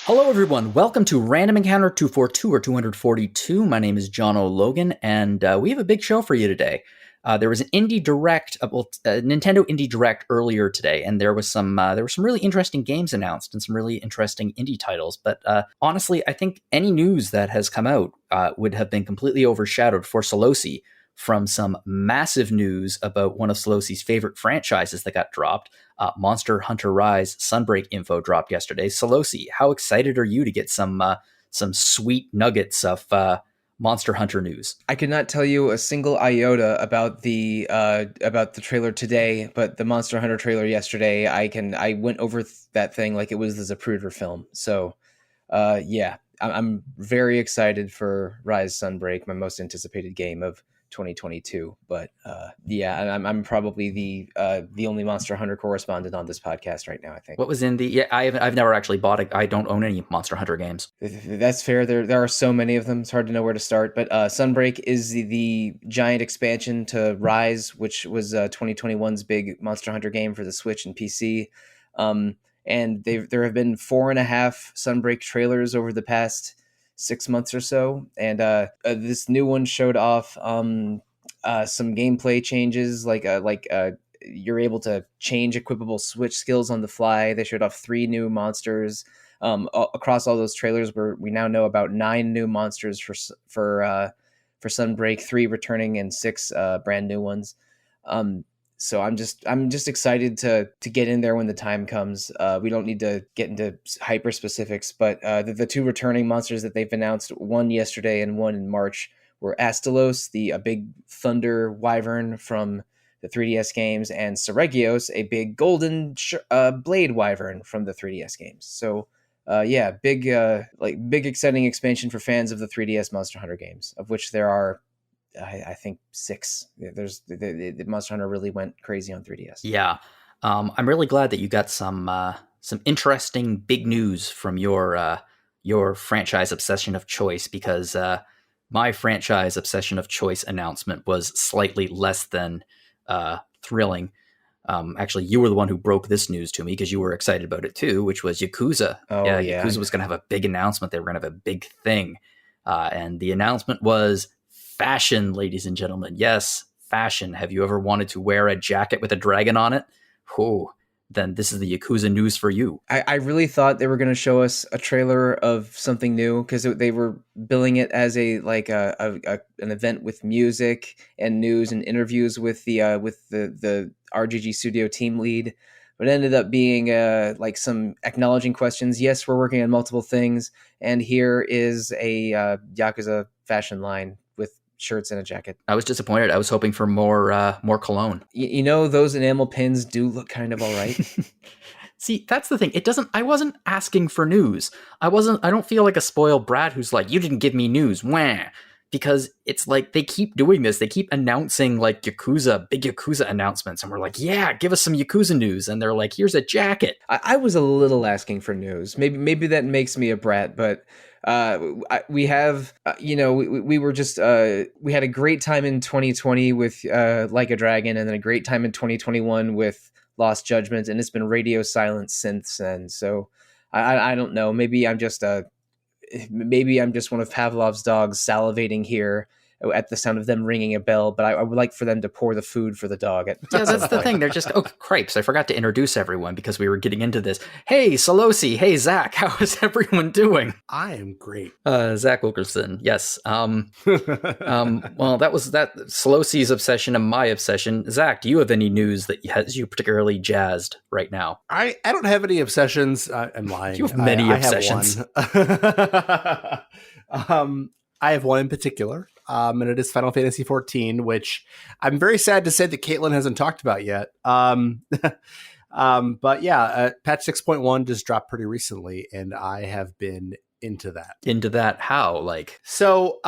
Hello, everyone. Welcome to Random Encounter 242 or 242. My name is Jono Logan, and we have a big show for you today. There was an indie direct, Nintendo Indie Direct earlier today, and there were some really interesting games announced and some really interesting indie titles. But honestly, I think any news that has come out would have been completely overshadowed for Sollosi from some massive news about one of Sollosi's favorite franchises that got dropped. Monster Hunter Rise Sunbreak info dropped yesterday. Sollosi, how excited are you to get some sweet nuggets of Monster Hunter news? I could not tell you a single iota about the trailer today, but the Monster Hunter trailer yesterday, I went over that thing like it was the Zapruder film. So, yeah, I'm very excited for Rise Sunbreak, my most anticipated game of 2022. But yeah, I'm probably the only Monster Hunter correspondent on this podcast right now, I think. What was in the? Yeah, I've never actually bought it. I don't own any Monster Hunter games. That's fair. There are so many of them. It's hard to know where to start. But Sunbreak is the giant expansion to Rise, which was 2021's big Monster Hunter game for the Switch and PC. And there have been 4.5 Sunbreak trailers over the past 6 months or so, and this new one showed off some gameplay changes, like you're able to change equipable Switch skills on the fly. They showed off 3 new monsters across all those trailers. Where we now know about 9 new monsters for Sunbreak, 3 returning and 6 brand new ones. So I'm just excited to get in there when the time comes. We don't need to get into hyper specifics, but the 2 returning monsters that they've announced, one yesterday and one in March, were Astalos, a big thunder wyvern from the 3DS games, and Seregios, a big golden blade wyvern from the 3DS games. So yeah, big exciting expansion for fans of the 3DS Monster Hunter games, of which there are I think 6. There's the Monster Hunter really went crazy on 3DS. Yeah, I'm really glad that you got some interesting big news from your franchise obsession of choice, because my franchise obsession of choice announcement was slightly less than thrilling. Actually, you were the one who broke this news to me because you were excited about it too, which was Yakuza. Oh, yeah. Yakuza was going to have a big announcement. They were going to have a big thing, and the announcement was fashion, ladies and gentlemen. Yes, fashion. Have you ever wanted to wear a jacket with a dragon on it? Oh, then this is the Yakuza news for you. I really thought they were going to show us a trailer of something new, because they were billing it as an event with music and news and interviews with the RGG Studio team lead. But it ended up being like some acknowledging questions. Yes, we're working on multiple things, and here is a Yakuza fashion line with shirts and a jacket. I was disappointed. I was hoping for more cologne. You know, those enamel pins do look kind of all right. See, that's the thing. I wasn't asking for news. I don't feel like a spoiled brat who's like, you didn't give me news. Wah. Because it's like they keep doing this. They keep announcing like big Yakuza announcements. And we're like, yeah, give us some Yakuza news. And they're like, here's a jacket. I was a little asking for news. Maybe that makes me a brat, but we have, we were just, we had a great time in 2020 with Like a Dragon, and then a great time in 2021 with Lost Judgment. And it's been radio silence since then. So I don't know. Maybe I'm just one of Pavlov's dogs salivating here at the sound of them ringing a bell, but I would like for them to pour the food for the dog. Yeah, that's the thing. They're just, cripes. I forgot to introduce everyone because we were getting into this. Hey, Sollosi. Hey, Zach. How is everyone doing? I am great. Zach Wilkerson. Yes. Well, that was Sollosi's obsession and my obsession. Zach, do you have any news that has you particularly jazzed right now? I don't have any obsessions. I'm lying. You have many obsessions. I have one in particular. And it is Final Fantasy XIV, which I'm very sad to say that Caitlin hasn't talked about yet. But yeah, patch 6.1 just dropped pretty recently, and I have been into that. Into that? How? Like? So,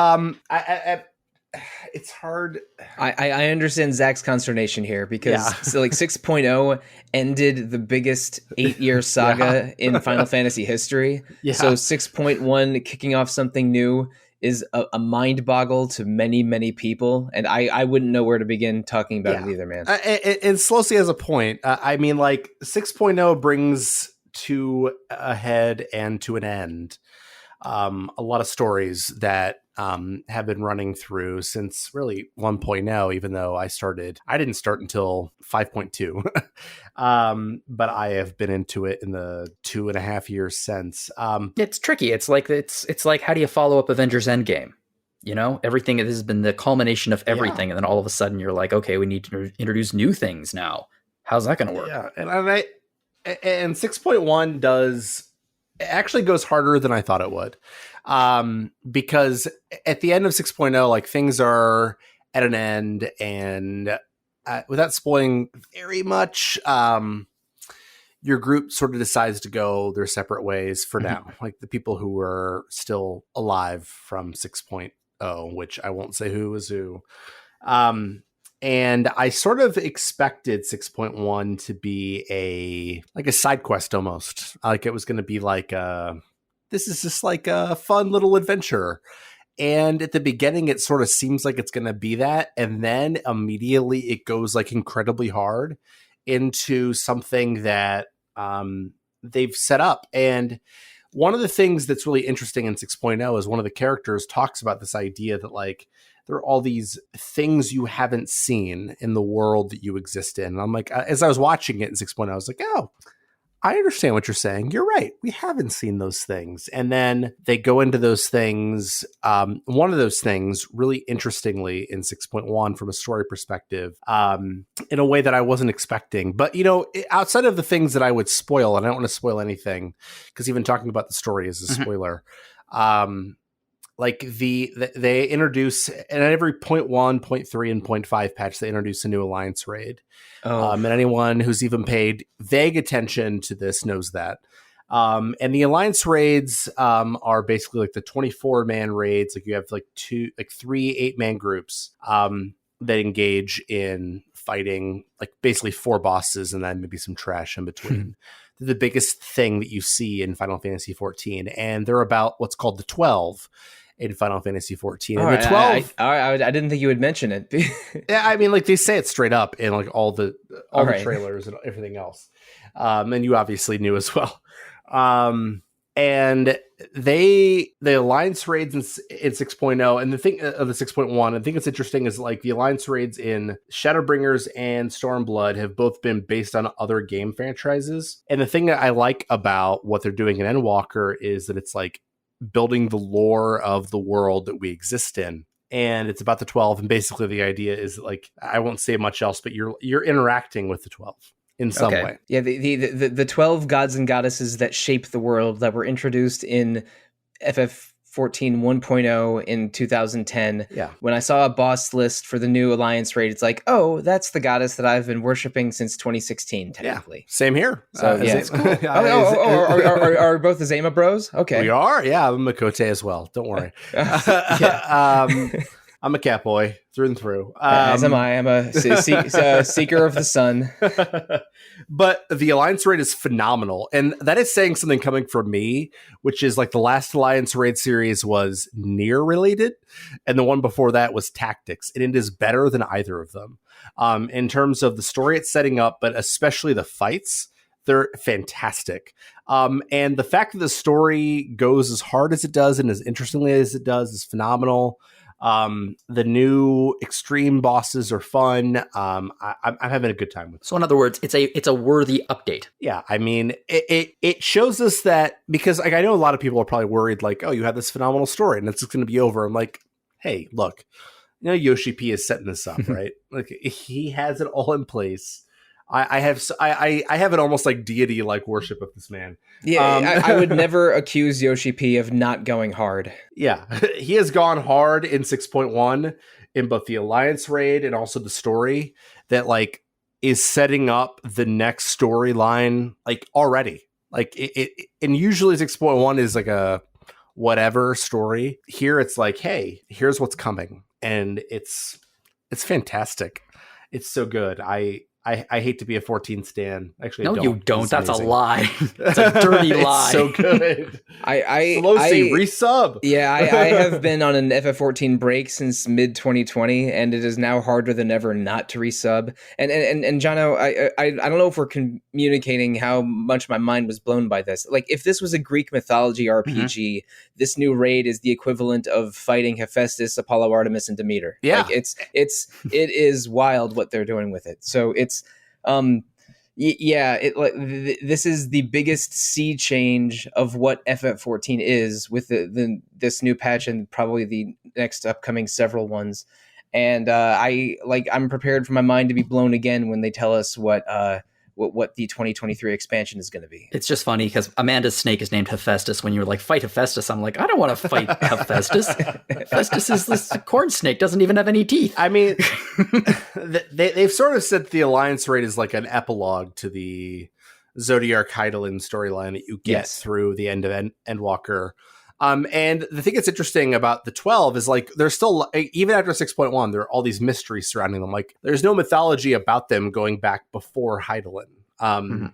it's hard. I understand Zach's consternation here, because so like 6.0 ended the biggest 8-year saga in Final Fantasy history. Yeah. So 6.1 kicking off something new is a mind boggle to many, many people. And I wouldn't know where to begin talking about it either, man. And Sollosi has a point. I mean, like 6.0 brings to a head and to an end. A lot of stories that have been running through since really 1.0, even though I didn't start until 5.2. But I have been into it in the 2.5 years since. It's tricky. It's like how do you follow up Avengers Endgame? You know, everything, this has been the culmination of everything. Yeah. And then all of a sudden you're like, okay, we need to introduce new things now. How's that going to work? Yeah. And 6.1 actually goes harder than I thought it would. Because at the end of 6.0, like things are at an end, and without spoiling very much, your group sort of decides to go their separate ways for now. Like the people who were still alive from 6.0, which I won't say who was who. And I sort of expected 6.1 to be a side quest almost. Like it was going to be like this is just like a fun little adventure. And at the beginning, it sort of seems like it's going to be that. And then immediately it goes like incredibly hard into something that they've set up. And one of the things that's really interesting in 6.0 is one of the characters talks about this idea that like there are all these things you haven't seen in the world that you exist in. And I'm like, as I was watching it in 6.0, I was like, oh, I understand what you're saying. You're right. We haven't seen those things. And then they go into those things. One of those things, really interestingly, in 6.1 from a story perspective, in a way that I wasn't expecting. But, you know, outside of the things that I would spoil, and I don't want to spoil anything, because even talking about the story is a spoiler. Like they introduce, and at every 0.1, 0.3, and 0.5 patch, they introduce a new alliance raid. And anyone who's even paid vague attention to this knows that. And the alliance raids are basically like the 24-man raids. Like you have like 3 8-man groups that engage in fighting like basically 4 bosses and then maybe some trash in between. The biggest thing that you see in Final Fantasy 14, and they're about what's called the 12 in Final Fantasy 14. And the 12, I didn't think you would mention it. yeah, I mean, like they say it straight up in like all the trailers and everything else. And you obviously knew as well. And the alliance raids in 6.0, and the thing of the 6.1, I think it's interesting is like the alliance raids in Shadowbringers and Stormblood have both been based on other game franchises. And the thing that I like about what they're doing in Endwalker is that it's like building the lore of the world that we exist in. And it's about the 12. And basically the idea is like, I won't say much else, but you're interacting with the 12 in some way. Yeah, the 12 gods and goddesses that shape the world that were introduced in FF14 1.0 in 2010. Yeah. When I saw a boss list for the new Alliance raid, it's like, oh, that's the goddess that I've been worshiping since 2016, technically. Yeah, same here. So, yeah. It's cool. Are both the Zama bros? Okay. We are, yeah. I'm a Makote as well. Don't worry. I'm a cat boy through and through. As am I. I'm a seeker of the sun. But the Alliance raid is phenomenal. And that is saying something coming from me, which is like the last Alliance raid series was Nier related. And the one before that was Tactics. And it is better than either of them. In terms of the story it's setting up, but especially the fights, they're fantastic. And the fact that the story goes as hard as it does and as interestingly as it does is phenomenal. The new extreme bosses are fun. I'm having a good time with it. So in other words, it's a worthy update. Yeah, I mean, it shows us that, because like I know a lot of people are probably worried, like, oh, you have this phenomenal story and it's just going to be over. I'm like, hey, look, you know, Yoshi P is setting this up, right? Like he has it all in place. I have an almost like deity like worship of this man. Yeah, I would never accuse Yoshi P of not going hard. Yeah, he has gone hard in 6.1 in both the Alliance raid and also the story that like is setting up the next storyline like already. Like and usually 6.1 is like a whatever story. Here it's like, hey, here's what's coming, and it's fantastic. It's so good. I hate to be a 14 stan. Actually, No, I don't. you don't. It's That's amazing. a lie. That's a dirty lie. It's so good. I Sollosi, resub. Yeah, I have been on an FF14 break since mid 2020, and it is now harder than ever not to resub. And Jono, I don't know if we're communicating how much my mind was blown by this. Like, if this was a Greek mythology RPG, this new raid is the equivalent of fighting Hephaestus, Apollo, Artemis, and Demeter. Yeah. Like, it is wild what they're doing with it. So it's this is the biggest sea change of what FF14 is with this new patch and probably the next upcoming several ones. And I'm prepared for my mind to be blown again when they tell us what the 2023 expansion is going to be. It's just funny because Amanda's snake is named Hephaestus. When you're like, fight Hephaestus, I'm like, I don't want to fight Hephaestus. Hephaestus is this corn snake, doesn't even have any teeth. I mean, they've sort of said the Alliance raid is like an epilogue to the Zodiac Heidelin storyline that you get through the end of Endwalker. And the thing that's interesting about the 12 is like, there's still, even after 6.1, there are all these mysteries surrounding them. Like, there's no mythology about them going back before Heidelin.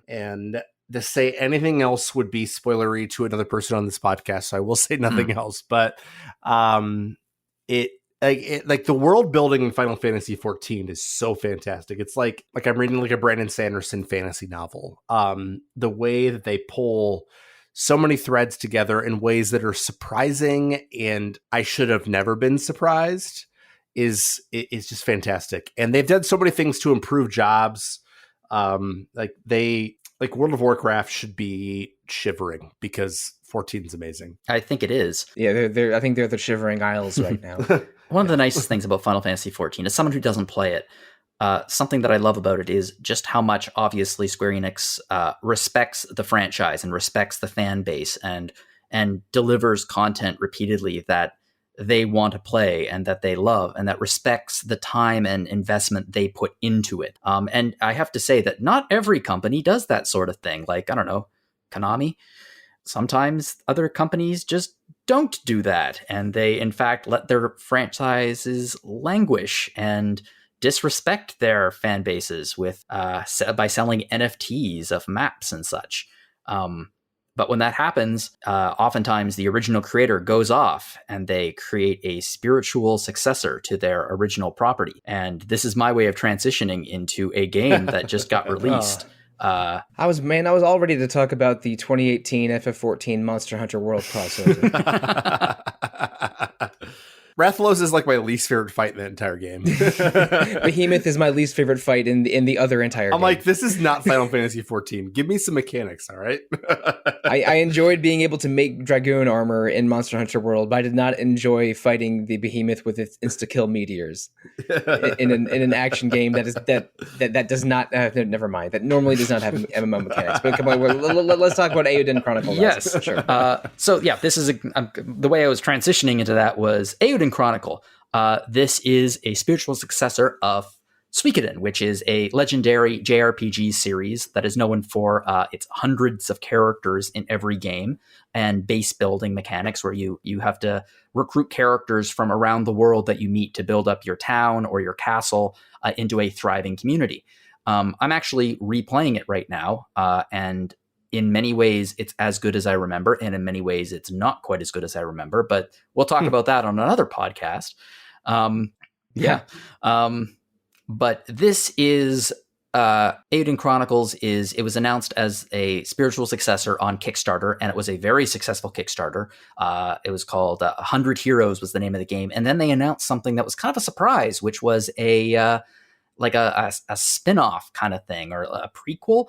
And to say anything else would be spoilery to another person on this podcast, so I will say nothing else. But the world building in Final Fantasy XIV is so fantastic. It's like I'm reading like a Brandon Sanderson fantasy novel. The way that they pull so many threads together in ways that are surprising, and I should have never been surprised, is just fantastic. And they've done so many things to improve jobs. World of Warcraft should be shivering because 14 is amazing. I think it is. Yeah, I think they're the Shivering Isles right now. One of the nicest things about Final Fantasy XIV, as someone who doesn't play it, something that I love about it is just how much, obviously, Square Enix respects the franchise and respects the fan base and delivers content repeatedly that they want to play and that they love and that respects the time and investment they put into it. And I have to say that not every company does that sort of thing. Like, I don't know, Konami. Sometimes other companies just don't do that. And they, in fact, let their franchises languish and disrespect their fan bases with by selling NFTs of maps and such. But when that happens, oftentimes the original creator goes off and they create a spiritual successor to their original property. And this is my way of transitioning into a game that just got released. I was all ready to talk about the 2018 FF14 Monster Hunter World crossover. Rathalos is like my least favorite fight in the entire game. Behemoth is my least favorite fight in the other entire game. I'm like, this is not Final Fantasy XIV. Give me some mechanics, all right? I enjoyed being able to make Dragoon armor in Monster Hunter World, but I did not enjoy fighting the Behemoth with its insta-kill meteors in an action game that does not. Never mind. That normally does not have MMO mechanics. But come on, let's talk about Eiyuden Chronicle. Yes, sure. So yeah, this is the way I was transitioning into that was Eiyuden Chronicle. This is a spiritual successor of Suikoden, which is a legendary JRPG series that is known for its hundreds of characters in every game and base building mechanics where you have to recruit characters from around the world that you meet to build up your town or your castle into a thriving community. I'm actually replaying it right now, and in many ways, it's as good as I remember, and in many ways, it's not quite as good as I remember. But we'll talk about that on another podcast. But this is Eiyuden Chronicles. It was announced as a spiritual successor on Kickstarter, and it was a very successful Kickstarter. It was called 100 Heroes was the name of the game, and then they announced something that was kind of a surprise, which was a spin-off kind of thing or a prequel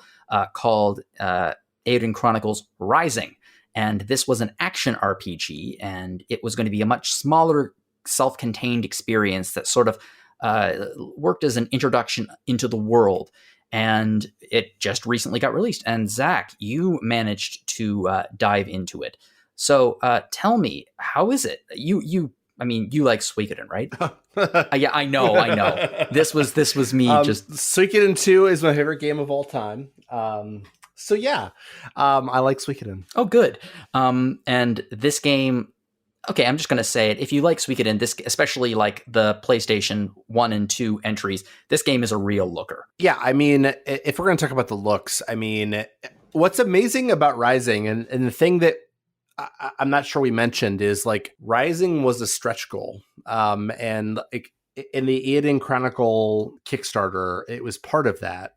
called Eiyuden Chronicles Rising. And this was an action RPG, and it was going to be a much smaller, self-contained experience that sort of worked as an introduction into the world. And it just recently got released. And Zach, you managed to dive into it. So tell me, how is it? You like Suikoden, right? Yeah, I know. This was me just. Suikoden 2 is my favorite game of all time. I like Suikoden. Oh, good. And this game, Okay, I'm just going to say it. If you like Suikoden, this, especially like the PlayStation 1 and 2 entries, this game is a real looker. Yeah, I mean, if we're going to talk about the looks, I mean, what's amazing about Rising, and the thing that I'm not sure we mentioned is like Rising was a stretch goal. And like in the Eiyuden Chronicle Kickstarter, it was part of that.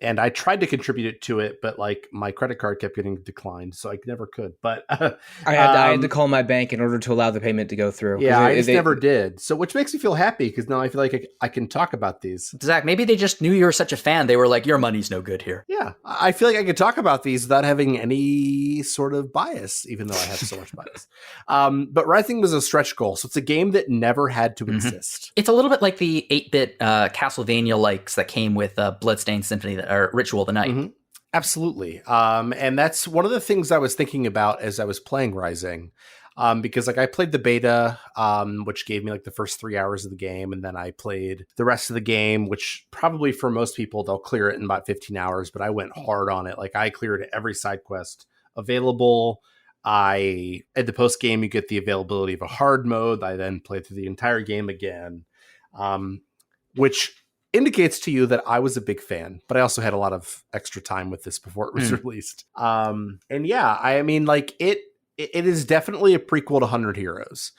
And I tried to contribute to it, but like my credit card kept getting declined, so I never could. But I had to call my bank in order to allow the payment to go through. Yeah, I just never did. So, which makes me feel happy because now I feel like I can talk about these. Zach, maybe they just knew you were such a fan. They were like, your money's no good here. Yeah, I feel like I could talk about these without having any sort of bias, even though I have so much bias. But Rising was a stretch goal, so it's a game that never had to exist. It's a little bit like the 8-bit Castlevania likes that came with Bloodstained Symphony or Ritual of the Night. Mm-hmm. Absolutely. And that's one of the things I was thinking about as I was playing Rising. Because like I played the beta, which gave me like the first 3 hours of the game. And then I played the rest of the game, which probably for most people, they'll clear it in about 15 hours. But I went hard on it. Like I cleared every side quest available. At the post game, you get the availability of a hard mode. I then played through the entire game again, which indicates to you that I was a big fan, but I also had a lot of extra time with this before it was released. And yeah, I mean, like it is definitely a prequel to 100 Heroes.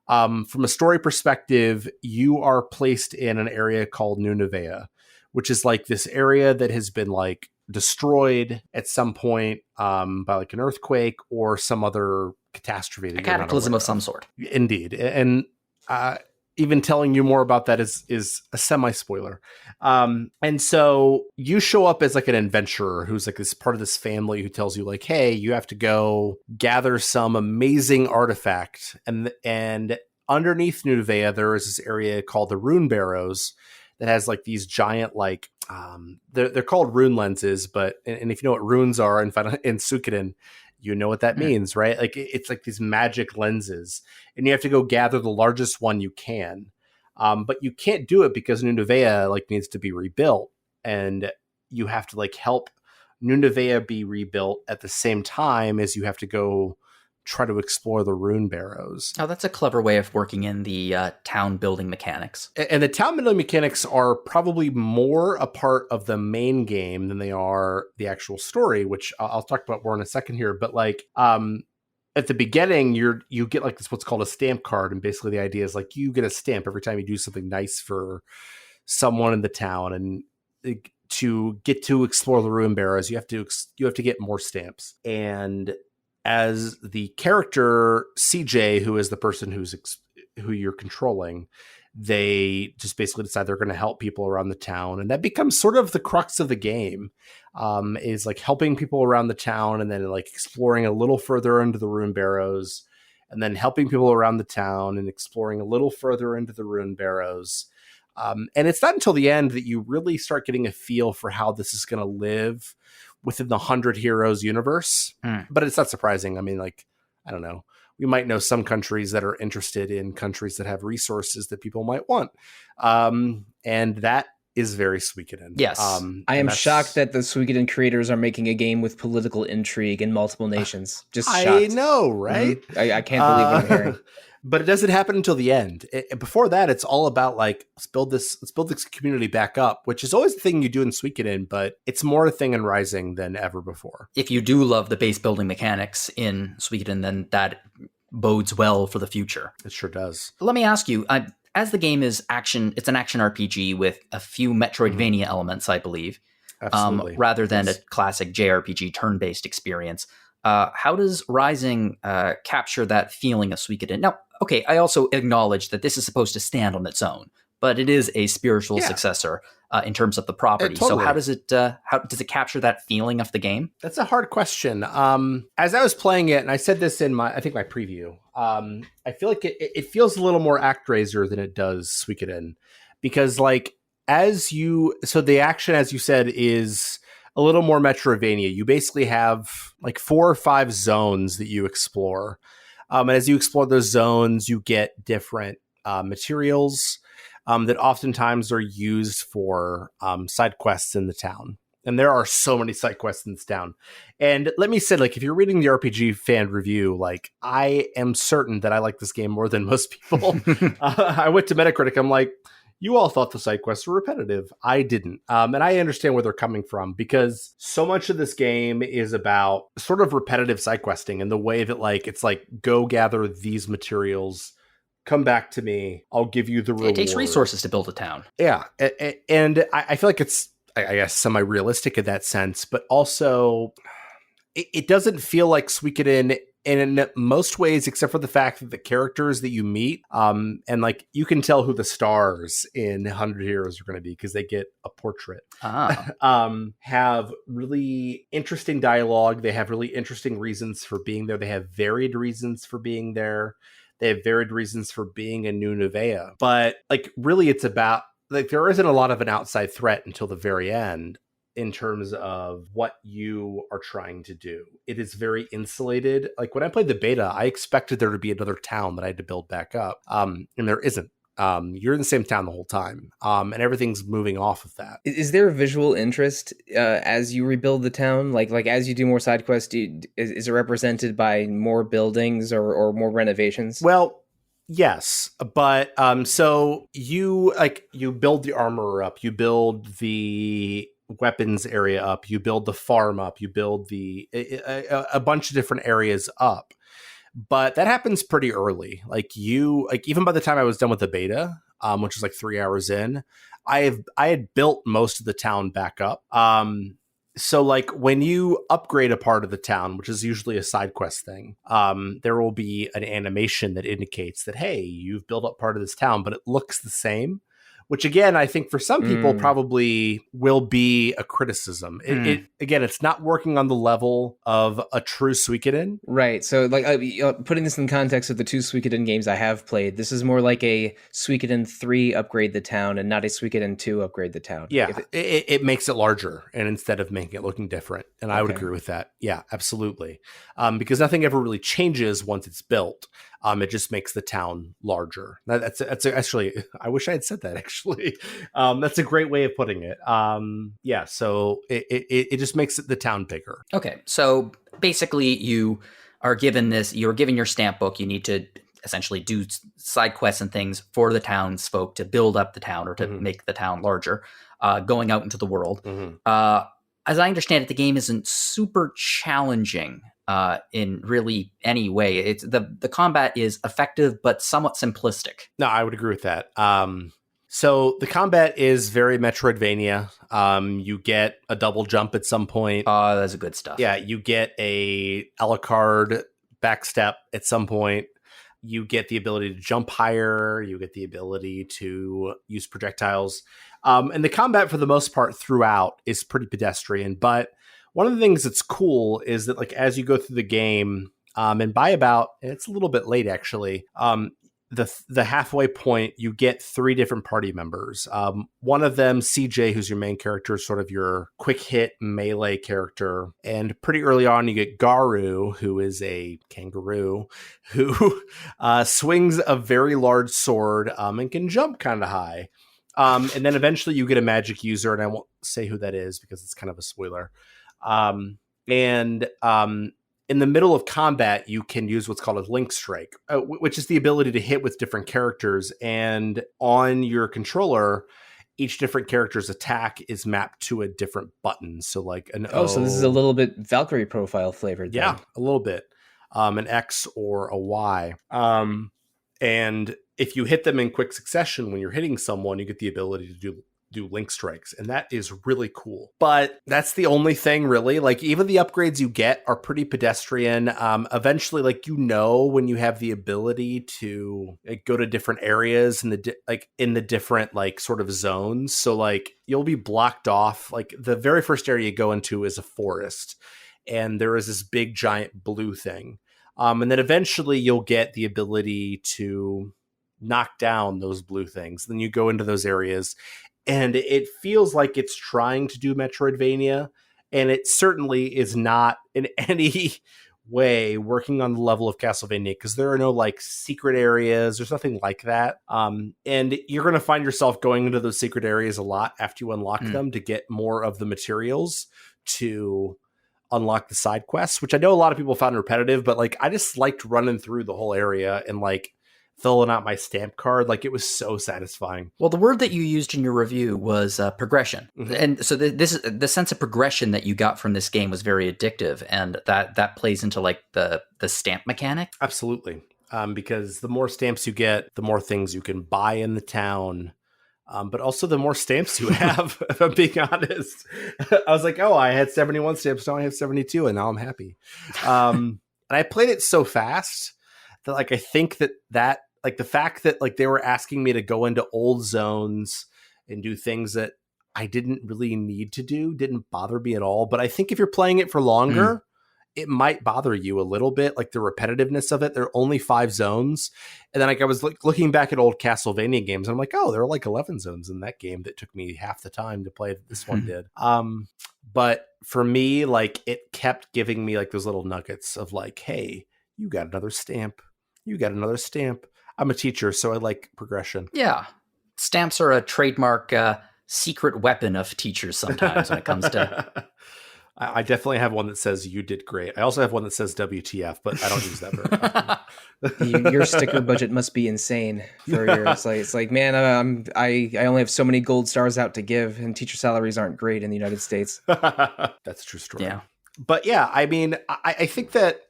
From a story perspective, you are placed in an area called New Nevea, which is like this area that has been like destroyed at some point by like an earthquake or some other catastrophe. A cataclysm of some sort. Indeed. And even telling you more about that is a semi-spoiler. And so you show up as like an adventurer who's like this part of this family who tells you like, hey, you have to go gather some amazing artifact. And underneath New Nevea, there is this area called the Rune Barrows that has like these giant, like, they're called rune lenses, but, and if you know what runes are in Suikoden, you know what that means, right? Like it's like these magic lenses, and you have to go gather the largest one you can. But you can't do it because New Nevea like needs to be rebuilt, and you have to like help New Nevea be rebuilt at the same time as you have to go try to explore the Rune Barrows. Oh, that's a clever way of working in the town building mechanics. And the town building mechanics are probably more a part of the main game than they are the actual story, which I'll talk about more in a second here. But like at the beginning, you get like this what's called a stamp card, and basically the idea is like you get a stamp every time you do something nice for someone in the town, and to get to explore the Rune Barrows, you have to get more stamps. And as the character CJ, who is the person who you're controlling, they just basically decide they're going to help people around the town, and that becomes sort of the crux of the game. Is like helping people around the town, and then like exploring a little further into the Rune Barrows, and then helping people around the town and exploring a little further into the Rune Barrows. And it's not until the end that you really start getting a feel for how this is going to live within the 100 Heroes universe. But it's not surprising. I mean, like, I don't know. We might know some countries that are interested in countries that have resources that people might want. And that is very Suikoden. Yes. I am shocked that the Suikoden creators are making a game with political intrigue in multiple nations. Just shocked. I know, right? I can't believe what I'm hearing. But it doesn't happen until the end. Before that, it's all about like, let's build this community back up, which is always the thing you do in Suikoden, but it's more a thing in Rising than ever before. If you do love the base building mechanics in Suikoden, then that bodes well for the future. It sure does. Let me ask you, as the game is action, it's an action RPG with a few Metroidvania elements, I believe, rather than a classic JRPG turn-based experience. How does Rising capture that feeling of Suikoden? Now, okay, I also acknowledge that this is supposed to stand on its own, but it is a spiritual successor in terms of the property. Totally. So how does it capture that feeling of the game? That's a hard question. As I was playing it, and I said this in my preview, I feel like it feels a little more ActRaiser than it does Suikoden, because like so the action, as you said, is a little more Metroidvania. You basically have like 4 or 5 zones that you explore. And as you explore those zones, you get different materials that oftentimes are used for side quests in the town. And there are so many side quests in this town. And let me say, like, if you're reading the RPG fan review, like, I am certain that I like this game more than most people. I went to Metacritic. I'm like, you all thought the side quests were repetitive. I didn't. And I understand where they're coming from, because so much of this game is about sort of repetitive side questing and the way that, like, it's like, go gather these materials, come back to me, I'll give you the reward. It takes resources to build a town. Yeah. And I feel like it's, I guess, semi-realistic in that sense, but also it doesn't feel like Suikoden in most ways, except for the fact that the characters that you meet, and like, you can tell who the stars in 100 Heroes are going to be because they get a portrait, have really interesting dialogue. They have really interesting reasons for being there. They have varied reasons for being there. They have varied reasons for being in New Nevea. But like, really, it's about, like, there isn't a lot of an outside threat until the very end in terms of what you are trying to do. It is very insulated. Like, when I played the beta, I expected there to be another town that I had to build back up. And there isn't. You're in the same town the whole time. And everything's moving off of that. Is there a visual interest as you rebuild the town? Like as you do more side quests, is it represented by more buildings or more renovations? Well, yes, but so you build the armor up, you build the weapons area up, you build the farm up, you build a bunch of different areas up. But that happens pretty early. Like, even by the time I was done with the beta, which was like 3 hours in, I had built most of the town back up. So like, when you upgrade a part of the town, which is usually a side quest thing, there will be an animation that indicates that, hey, you've built up part of this town, but it looks the same. Which, again, I think for some people probably will be a criticism. Again, it's not working on the level of a true Suikoden. Right. So, like, putting this in context of the 2 Suikoden games I have played, this is more like a Suikoden 3 upgrade the town and not a Suikoden 2 upgrade the town. Yeah, it makes it larger, and instead of making it looking different. And I would agree with that. Yeah, absolutely. Because nothing ever really changes once it's built. It just makes the town larger. That's actually, I wish I had said that, actually. That's a great way of putting it. Yeah, so it just makes the town bigger. Okay, so basically you're given your stamp book. You need to essentially do side quests and things for the townsfolk to build up the town or to make the town larger, going out into the world. As I understand it, the game isn't super challenging in really any way. It's the combat is effective but somewhat simplistic. No, I would agree with that. So the combat is very Metroidvania. You get a double jump at some point. That's a good stuff. Yeah, you get a a la carte backstep at some point. You get the ability to jump higher. You get the ability to use projectiles. And the combat, for the most part, throughout is pretty pedestrian. But one of the things that's cool is that, like, as you go through the game, and by about, it's a little bit late, actually, the halfway point, you get 3 different party members. One of them, CJ, who's your main character, is sort of your quick hit melee character. And pretty early on, you get Garu, who is a kangaroo, who swings a very large sword and can jump kind of high. And then eventually you get a magic user, and I won't say who that is because it's kind of a spoiler. In the middle of combat, you can use what's called a link strike, which is the ability to hit with different characters. And on your controller, each different character's attack is mapped to a different button. So like an O. So this is a little bit Valkyrie profile flavored. Yeah, then. a little bit. An X or a Y. And if you hit them in quick succession when you're hitting someone, you get the ability to do link strikes, and that is really cool. But that's the only thing, really. Like, even the upgrades you get are pretty pedestrian. Eventually, like, when you have the ability to go to different areas in the different like sort of zones. So like, you'll be blocked off. Like, the very first area you go into is a forest, and there is this big giant blue thing. And then eventually you'll get the ability to knock down those blue things. Then you go into those areas, and it feels like it's trying to do Metroidvania, and it certainly is not in any working on the level of Castlevania, because there are no like secret areas. There's nothing like that. And you're going to find yourself going into those secret areas a lot after you unlock them to get more of the materials to unlock the side quests, which I know a lot of people found repetitive, but like I just liked running through the whole area and like filling out my stamp card. Like it was so satisfying. Well, the word that you used in your review was progression. And so the sense of progression that you got from this game was very addictive, and that plays into like the stamp mechanic. Absolutely. Because the more stamps you get, the more things you can buy in the town. But also the more stamps you have, if I'm being honest. I was like, oh, I had 71 stamps, now I have 72, and now I'm happy. And I played it so fast that like I think that like the fact that like they were asking me to go into old zones and do things that I didn't really need to do didn't bother me at all. But I think if you're playing it for longer, it might bother you a little bit, like the repetitiveness of it. There are only 5 zones. And then like I was looking back at old Castlevania games, and I'm like, oh, there are like 11 zones in that game that took me half the time to play that this one did. But for me, like it kept giving me like those little nuggets of like, hey, you got another stamp. You got another stamp. I'm a teacher, so I like progression. Yeah. Stamps are a trademark secret weapon of teachers sometimes when it comes to... I definitely have one that says you did great. I also have one that says WTF, but I don't use that very often. Your sticker budget must be insane for your. It's like man, I only have so many gold stars out to give, and teacher salaries aren't great in the United States. That's a true story. Yeah. But yeah, I mean, I think that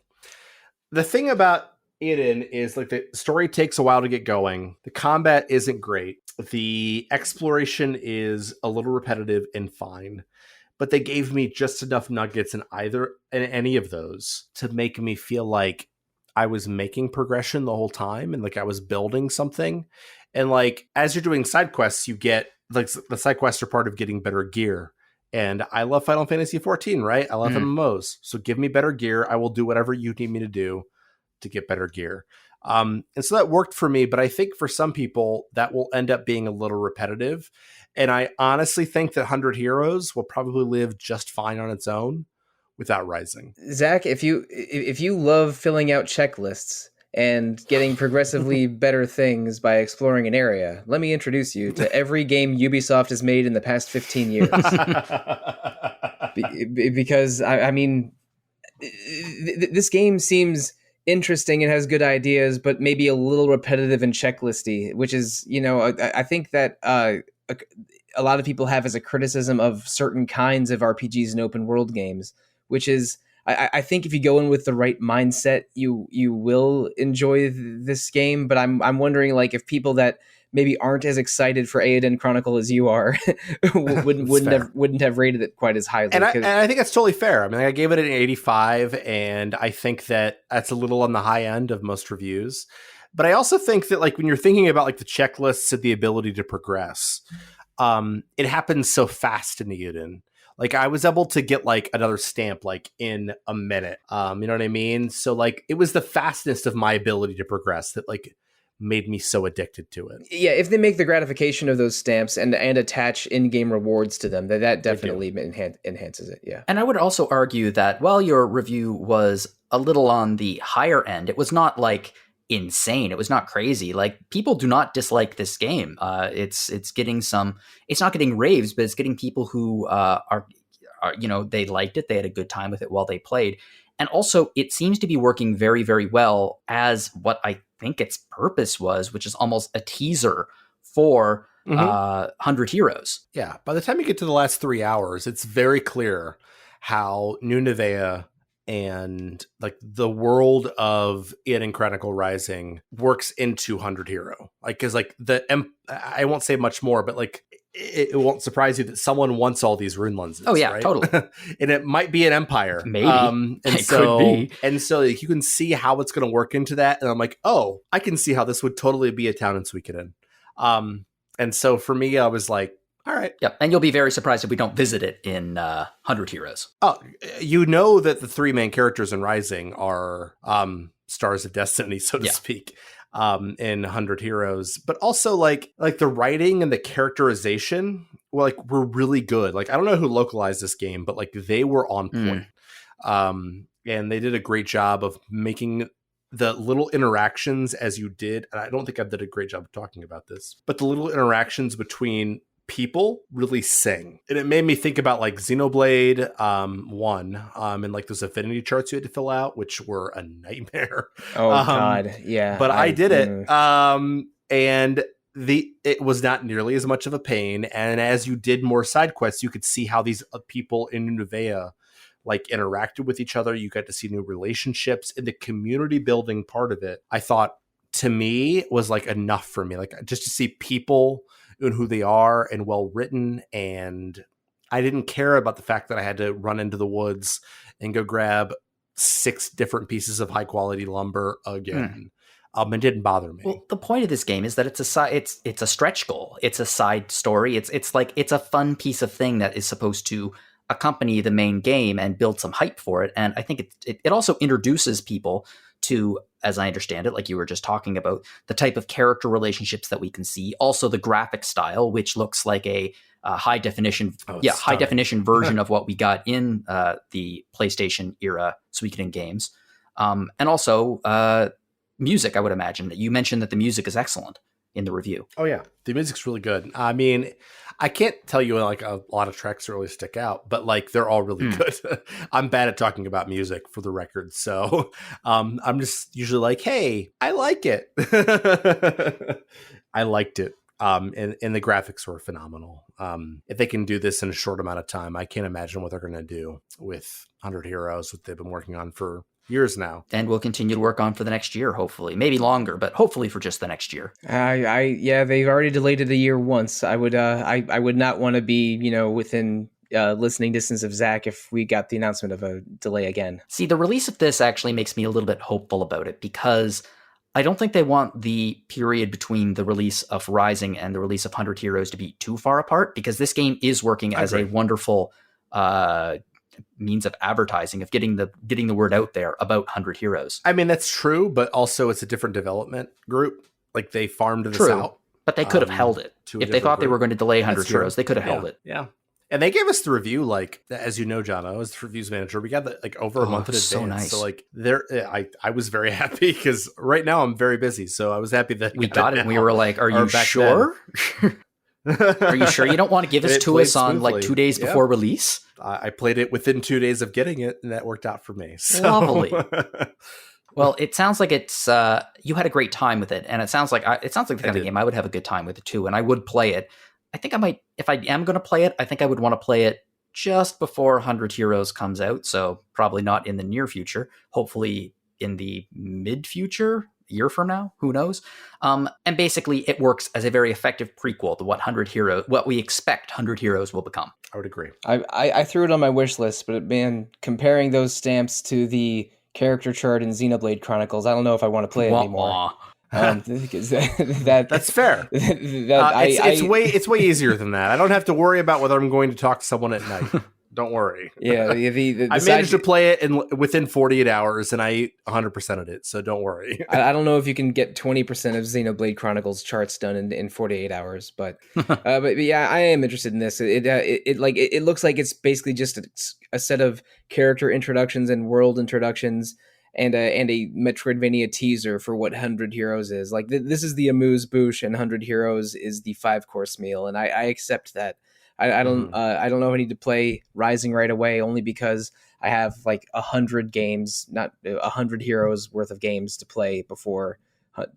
the thing about Eiyuden is like the story takes a while to get going. The combat isn't great. The exploration is a little repetitive and fine. But they gave me just enough nuggets in any of those to make me feel like I was making progression the whole time and like I was building something. And like as you're doing side quests, you get like the side quests are part of getting better gear. And I love Final Fantasy 14, right? I love MMOs. So give me better gear. I will do whatever you need me to do to get better gear. And so that worked for me. But I think for some people that will end up being a little repetitive. And I honestly think that 100 Heroes will probably live just fine on its own without Rising. Zach, if you love filling out checklists and getting progressively better things by exploring an area, let me introduce you to every game Ubisoft has made in the past 15 years. Because, I mean, this game seems interesting and has good ideas, but maybe a little repetitive and checklisty, which is, I think that... a lot of people have as a criticism of certain kinds of RPGs and open world games, which is, I think if you go in with the right mindset, you will enjoy this game. But I'm wondering, like, if people that maybe aren't as excited for Eiyuden Chronicle as you are wouldn't have rated it quite as highly. And I think that's totally fair. I mean, I gave it an 85, and I think that that's a little on the high end of most reviews. But I also think that like when you're thinking about like the checklists and the ability to progress, it happens so fast in Eiyuden. Like I was able to get like another stamp like in a minute. You know what I mean? So like it was the fastness of my ability to progress that like made me so addicted to it. Yeah, if they make the gratification of those stamps and in-game rewards to them, that definitely enhances it. Yeah. And I would also argue that while your review was a little on the higher end, it was not like insane. It was not crazy. Like people do not dislike this game. It's getting it's not getting raves, but it's getting people who are they liked it. They had a good time with it while they played. And also it seems to be working very, very well as what I think its purpose was, which is almost a teaser for 100 Heroes. Yeah. By the time you get to the last 3 hours, it's very clear how New Nevea and like the world of Eiyuden Chronicle Rising works into 100 Hero. Like, cause like I won't say much more, but like it won't surprise you that someone wants all these rune lenses. Oh yeah, right? totally. And it might be an empire. Maybe. Could be. And so like, you can see how it's going to work into that. And I'm like, oh, I can see how this would totally be a town in Suikoden. And so for me, I was like, all right. Yep. And you'll be very surprised if we don't visit it in 100 Heroes. Oh, you know that the 3 main characters in Rising are stars of destiny, so to speak, in 100 Heroes. But also like the writing and the characterization were really good. Like, I don't know who localized this game, but like they were on point. And they did a great job of making the little interactions as you did. And I don't think I did a great job of talking about this, but the little interactions between people really sing. And it made me think about like Xenoblade 1 and like those affinity charts you had to fill out, which were a nightmare. Oh God, yeah. But I did it. And it was not nearly as much of a pain. And as you did more side quests, you could see how these people in Nuvea like interacted with each other. You got to see new relationships, and the community building part of it, I thought, to me, was like enough for me. Like just to see people and who they are and well written. And I didn't care about the fact that I had to run into the woods and go grab 6 different pieces of high quality lumber again. It didn't bother me. Well, the point of this game is that it's a stretch goal. It's a side story. It's a fun piece of thing that is supposed to accompany the main game and build some hype for it. And I think it also introduces people to, as I understand it, like you were just talking about, the type of character relationships that we can see. Also the graphic style, which looks like a high definition version of what we got in the PlayStation era Suikoden games. And also music, I would imagine. You mentioned that the music is excellent in the review. Oh yeah, the music's really good. I mean, I can't tell you like a lot of tracks that really stick out, but like they're all really good. I'm bad at talking about music, for the record, so I'm just usually like, hey, I like it. I liked it. And the graphics were phenomenal. If they can do this in a short amount of time, I can't imagine what they're going to do with 100 Heroes, what they've been working on for years now. And we'll continue to work on for the next year, hopefully. Maybe longer, but hopefully for just the next year. Yeah, they've already delayed it a year once. I would not want to be, within listening distance of Zach if we got the announcement of a delay again. See, the release of this actually makes me a little bit hopeful about it, because I don't think they want the period between the release of Rising and the release of 100 Heroes to be too far apart, because this game is working as a wonderful means of advertising, of getting the word out there about 100 Heroes. I mean, that's true, but also it's a different development group. Like they farmed this out. But they could have held it. If they thought they were going to delay 100 Heroes, they could have held it. Yeah. And they gave us the review, like, as you know, Jono, as the reviews manager, we got that like over a month in advance. So nice. So like I was very happy, because right now I'm very busy. So I was happy that we got it. And we were like, are you sure? Are you sure you don't want to give it to us on like 2 days before release? I played it within 2 days of getting it, and that worked out for me. So. Lovely. Well, it sounds like it's you had a great time with it, and it sounds like the kind of game I would have a good time with it too, and I would play it. I think I might, if I am going to play it, I think I would want to play it just before 100 Heroes comes out, so probably not in the near future. Hopefully in the mid future. Year from now, who knows? And basically it works as a very effective prequel to what we expect 100 Heroes will become. I would agree. I threw it on my wish list, but man, comparing those stamps to the character chart in Xenoblade Chronicles, I don't know if I want to play it anymore. That's fair. It's way easier than that. I don't have to worry about whether I'm going to talk to someone at night. Don't worry. Yeah, I managed to play it within 48 hours, and I 100%ed it, so don't worry. I don't know if you can get 20% of Xenoblade Chronicles charts done in 48 hours, but yeah, I am interested in this. It looks like it's basically just a set of character introductions and world introductions, and a Metroidvania teaser for what 100 Heroes is. Like this is the amuse-bouche, and 100 Heroes is the 5-course meal, and I accept that. I don't know if I need to play Rising right away, only because I have like 100 games, not 100 Heroes worth of games to play before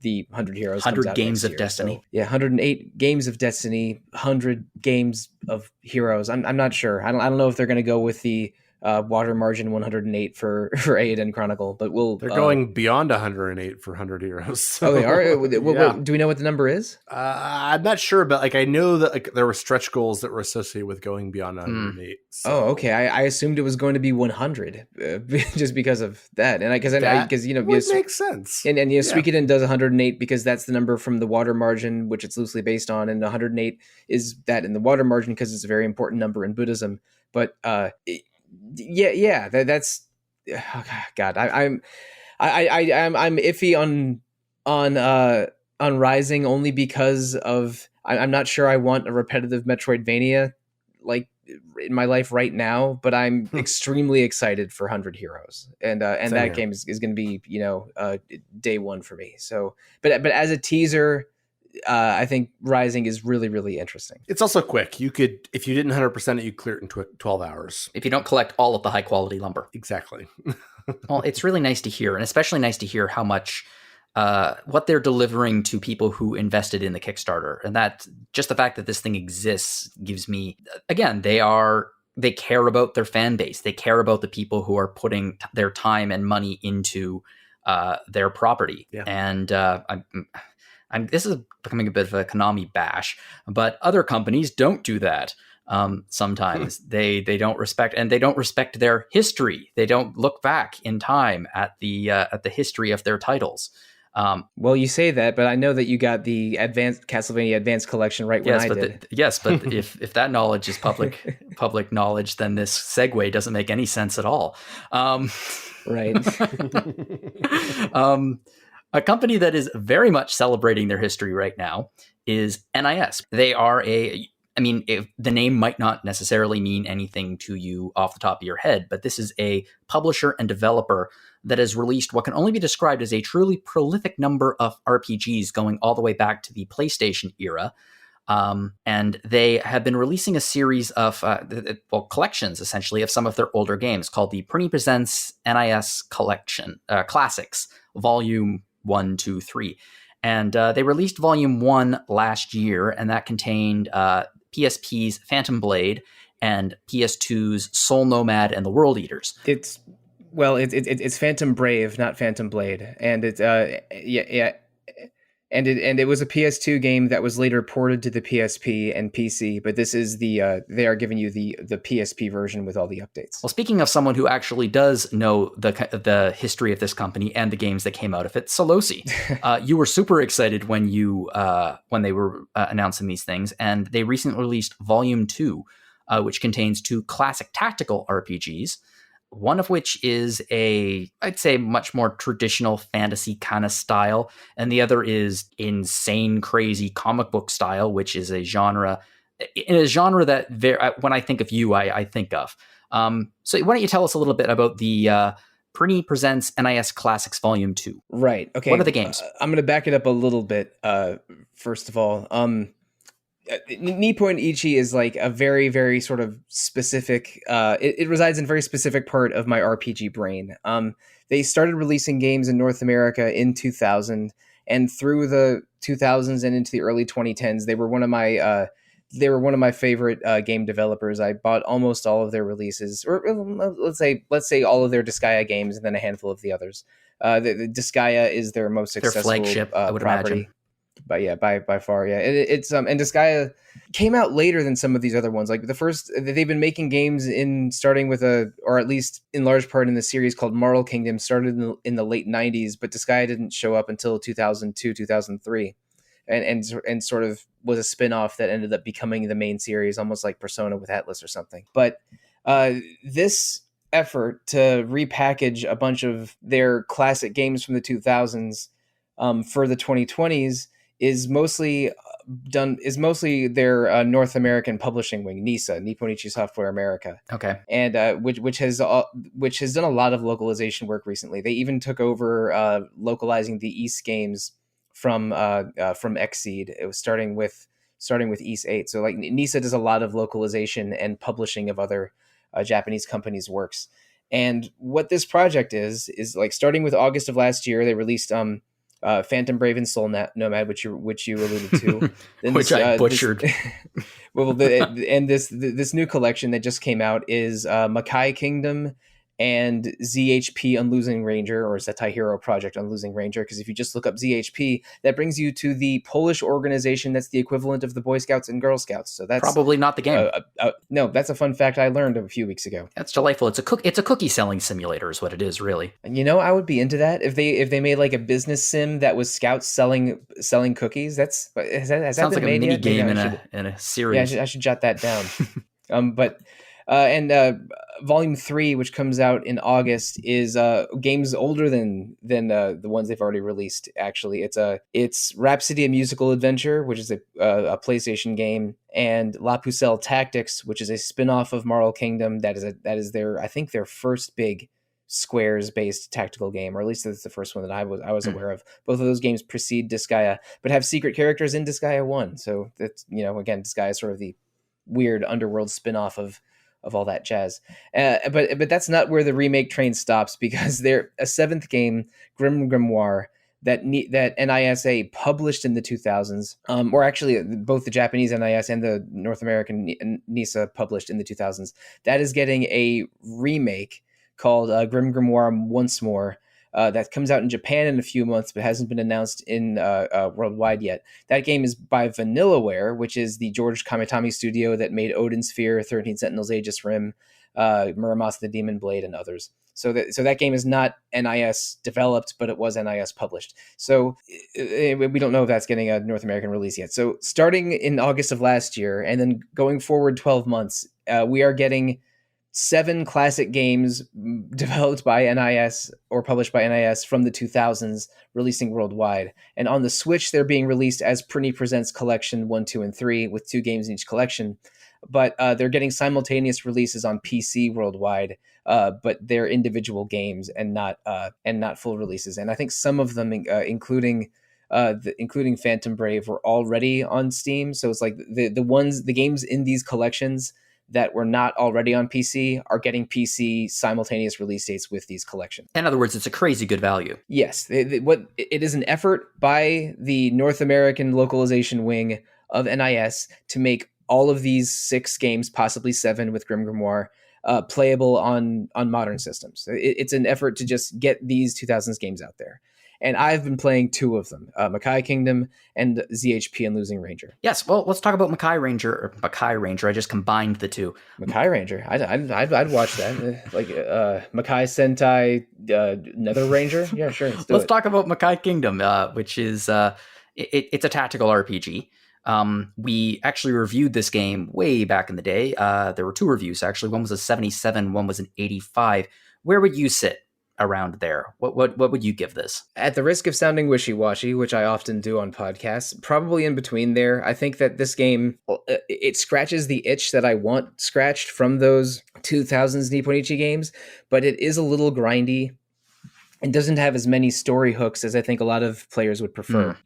the 100 Heroes. 100 games of Destiny. So, yeah, 108 games of Destiny, 100 games of Heroes. I'm not sure. I don't know if they're going to go with the water margin 108 for Eiyuden Chronicle, but they're going beyond 108 for 100 Heroes. So. Oh, they are. Do we know what the number is? I'm not sure, but like I know that like there were stretch goals that were associated with going beyond 108. So. Oh, okay. I assumed it was going to be 100 just because of that, and because makes sense. And Suikoden does 108 because that's the number from the water margin, which it's loosely based on, and 108 is that in the water margin because it's a very important number in Buddhism. But that's oh God. I'm iffy on Rising only because of I'm not sure I want a repetitive Metroidvania like in my life right now, but I'm extremely excited for 100 Heroes, and Same that here. game is going to be day one for me. So, but as a teaser, I think Rising is really, really interesting. It's also quick. You could, if you didn't 100% it, you clear it in 12 hours. If you don't collect all of the high quality lumber. Exactly. Well, it's really nice to hear, and especially nice to hear how much what they're delivering to people who invested in the Kickstarter. And that just the fact that this thing exists gives me, again, they care about their fan base. They care about the people who are putting their time and money into their property. Yeah. And this is becoming a bit of a Konami bash, but other companies don't do that. Sometimes they don't respect, and they don't respect their history. They don't look back in time at the history of their titles. Well, you say that, but I know that you got the Castlevania Advanced Collection right when I did. But if that knowledge is public knowledge, then this segue doesn't make any sense at all. Right. A company that is very much celebrating their history right now is NIS. They are the name might not necessarily mean anything to you off the top of your head, but this is a publisher and developer that has released what can only be described as a truly prolific number of RPGs going all the way back to the PlayStation era. And they have been releasing a series of collections, essentially, of some of their older games called the Prinny Presents NIS Classics, Volume 1, 2, 3. And they released Volume 1 last year, and that contained PSP's Phantom Blade and PS2's Soul Nomad and the World Eaters. It's Phantom Brave, not Phantom Blade, and it was a PS2 game that was later ported to the PSP and PC. But this is they are giving you the PSP version with all the updates. Well, speaking of someone who actually does know the history of this company and the games that came out of it, Sollosi, you were super excited when they were announcing these things, and they recently released Volume 2, which contains 2 classic tactical RPGs. One of which is I'd say much more traditional fantasy kind of style, and the other is insane, crazy comic book style, which is a genre that when I think of you, I think of. So why don't you tell us a little bit about the Prinny Presents NIS Classics Volume 2? Right. Okay. What are the games? I'm going to back it up a little bit. First of all, Nippon Ichi is like a very, very sort of specific, it resides in a very specific part of my RPG brain. They started releasing games in North America in 2000, and through the 2000s and into the early 2010s, they were one of my favorite game developers. I bought almost all of their releases, or let's say all of their Disgaea games, and then a handful of the others. The Disgaea is their most successful flagship, I would property. imagine. But yeah, by far, yeah. It's and Disgaea came out later than some of these other ones. Like they've been making games starting with or at least in large part in the series called Marl Kingdom, started in the late 90s, but Disgaea didn't show up until 2002, 2003. And sort of was a spin-off that ended up becoming the main series, almost like Persona with Atlas or something. But this effort to repackage a bunch of their classic games from the 2000s for the 2020s is mostly their North American publishing wing, NISA, Nippon Ichi Software America. Okay, and which has done a lot of localization work recently. They even took over localizing the East games from Xseed. It was starting with East 8. So like NISA does a lot of localization and publishing of other Japanese companies' works. And what this project is like starting with August of last year, they released Phantom Brave and Soul Nomad, which you alluded to, then which I butchered. This new collection that just came out is Makai Kingdom and ZHP on Losing Ranger, or Zetai Hero Project on Losing Ranger, because if you just look up ZHP, that brings you to the Polish organization that's the equivalent of the Boy Scouts and Girl Scouts. So that's probably not the game. No, that's a fun fact I learned a few weeks ago. That's delightful. It's a cookie selling simulator is what it is, really. And I would be into that if they made like a business sim that was Scouts selling cookies. Has that sounds been like made a mini yet? game in a series. Yeah, I should jot that down. But And Volume 3, which comes out in August, is games older than the ones they've already released. Actually, it's Rhapsody: A Musical Adventure, which is a PlayStation game, and La Pucelle Tactics, which is a spin-off of Marvel Kingdom. That is their, I think, their first big squares based tactical game, or at least that's the first one that I was aware of. Both of those games precede Disgaea, but have secret characters in Disgaea 1. So that's, again, Disgaea is sort of the weird underworld spin-off of all that jazz. But that's not where the remake train stops, because they're a seventh game, Grim Grimoire, that NISA published in the 2000s, or actually both the Japanese NIS and the North American NISA published in the 2000s. That is getting a remake called Grim Grimoire Once More, that comes out in Japan in a few months, but hasn't been announced in worldwide yet. That game is by Vanillaware, which is the George Kamitami studio that made Odin Sphere, 13 Sentinels Aegis Rim, Muramas the Demon Blade, and others. So that game is not NIS developed, but it was NIS published. So we don't know if that's getting a North American release yet. So starting in August of last year, and then going forward 12 months, we are getting 7 classic games developed by NIS or published by NIS from the 2000s releasing worldwide. And on the Switch, they're being released as Prinny Presents Collection 1, 2, and 3, with 2 games in each collection. But they're getting simultaneous releases on PC worldwide, but they're individual games and not full releases. And I think some of them, including Phantom Brave, were already on Steam. So it's like the games in these collections that were not already on PC are getting PC simultaneous release dates with these collections. In other words, it's a crazy good value. Yes, it is an effort by the North American localization wing of NIS to make all of these 6 games, possibly 7 with Grim Grimoire, playable on modern systems. It's an effort to just get these 2000s games out there. And I've been playing 2 of them, Makai Kingdom and ZHP and Losing Ranger. Yes, well, let's talk about Makai Ranger. I just combined the 2. Makai Ranger, I'd watch that. Like Makai Sentai Nether Ranger. Yeah, sure. Let's talk about Makai Kingdom, which is it's a tactical RPG. We actually reviewed this game way back in the day. There were 2 reviews, actually. One was a 77, one was an 85. Where would you sit around there? What would you give this? At the risk of sounding wishy-washy, which I often do on podcasts, probably in between there. I think that this game, it scratches the itch that I want scratched from those 2000s Nippon Ichi games, but it is a little grindy and doesn't have as many story hooks as I think a lot of players would prefer.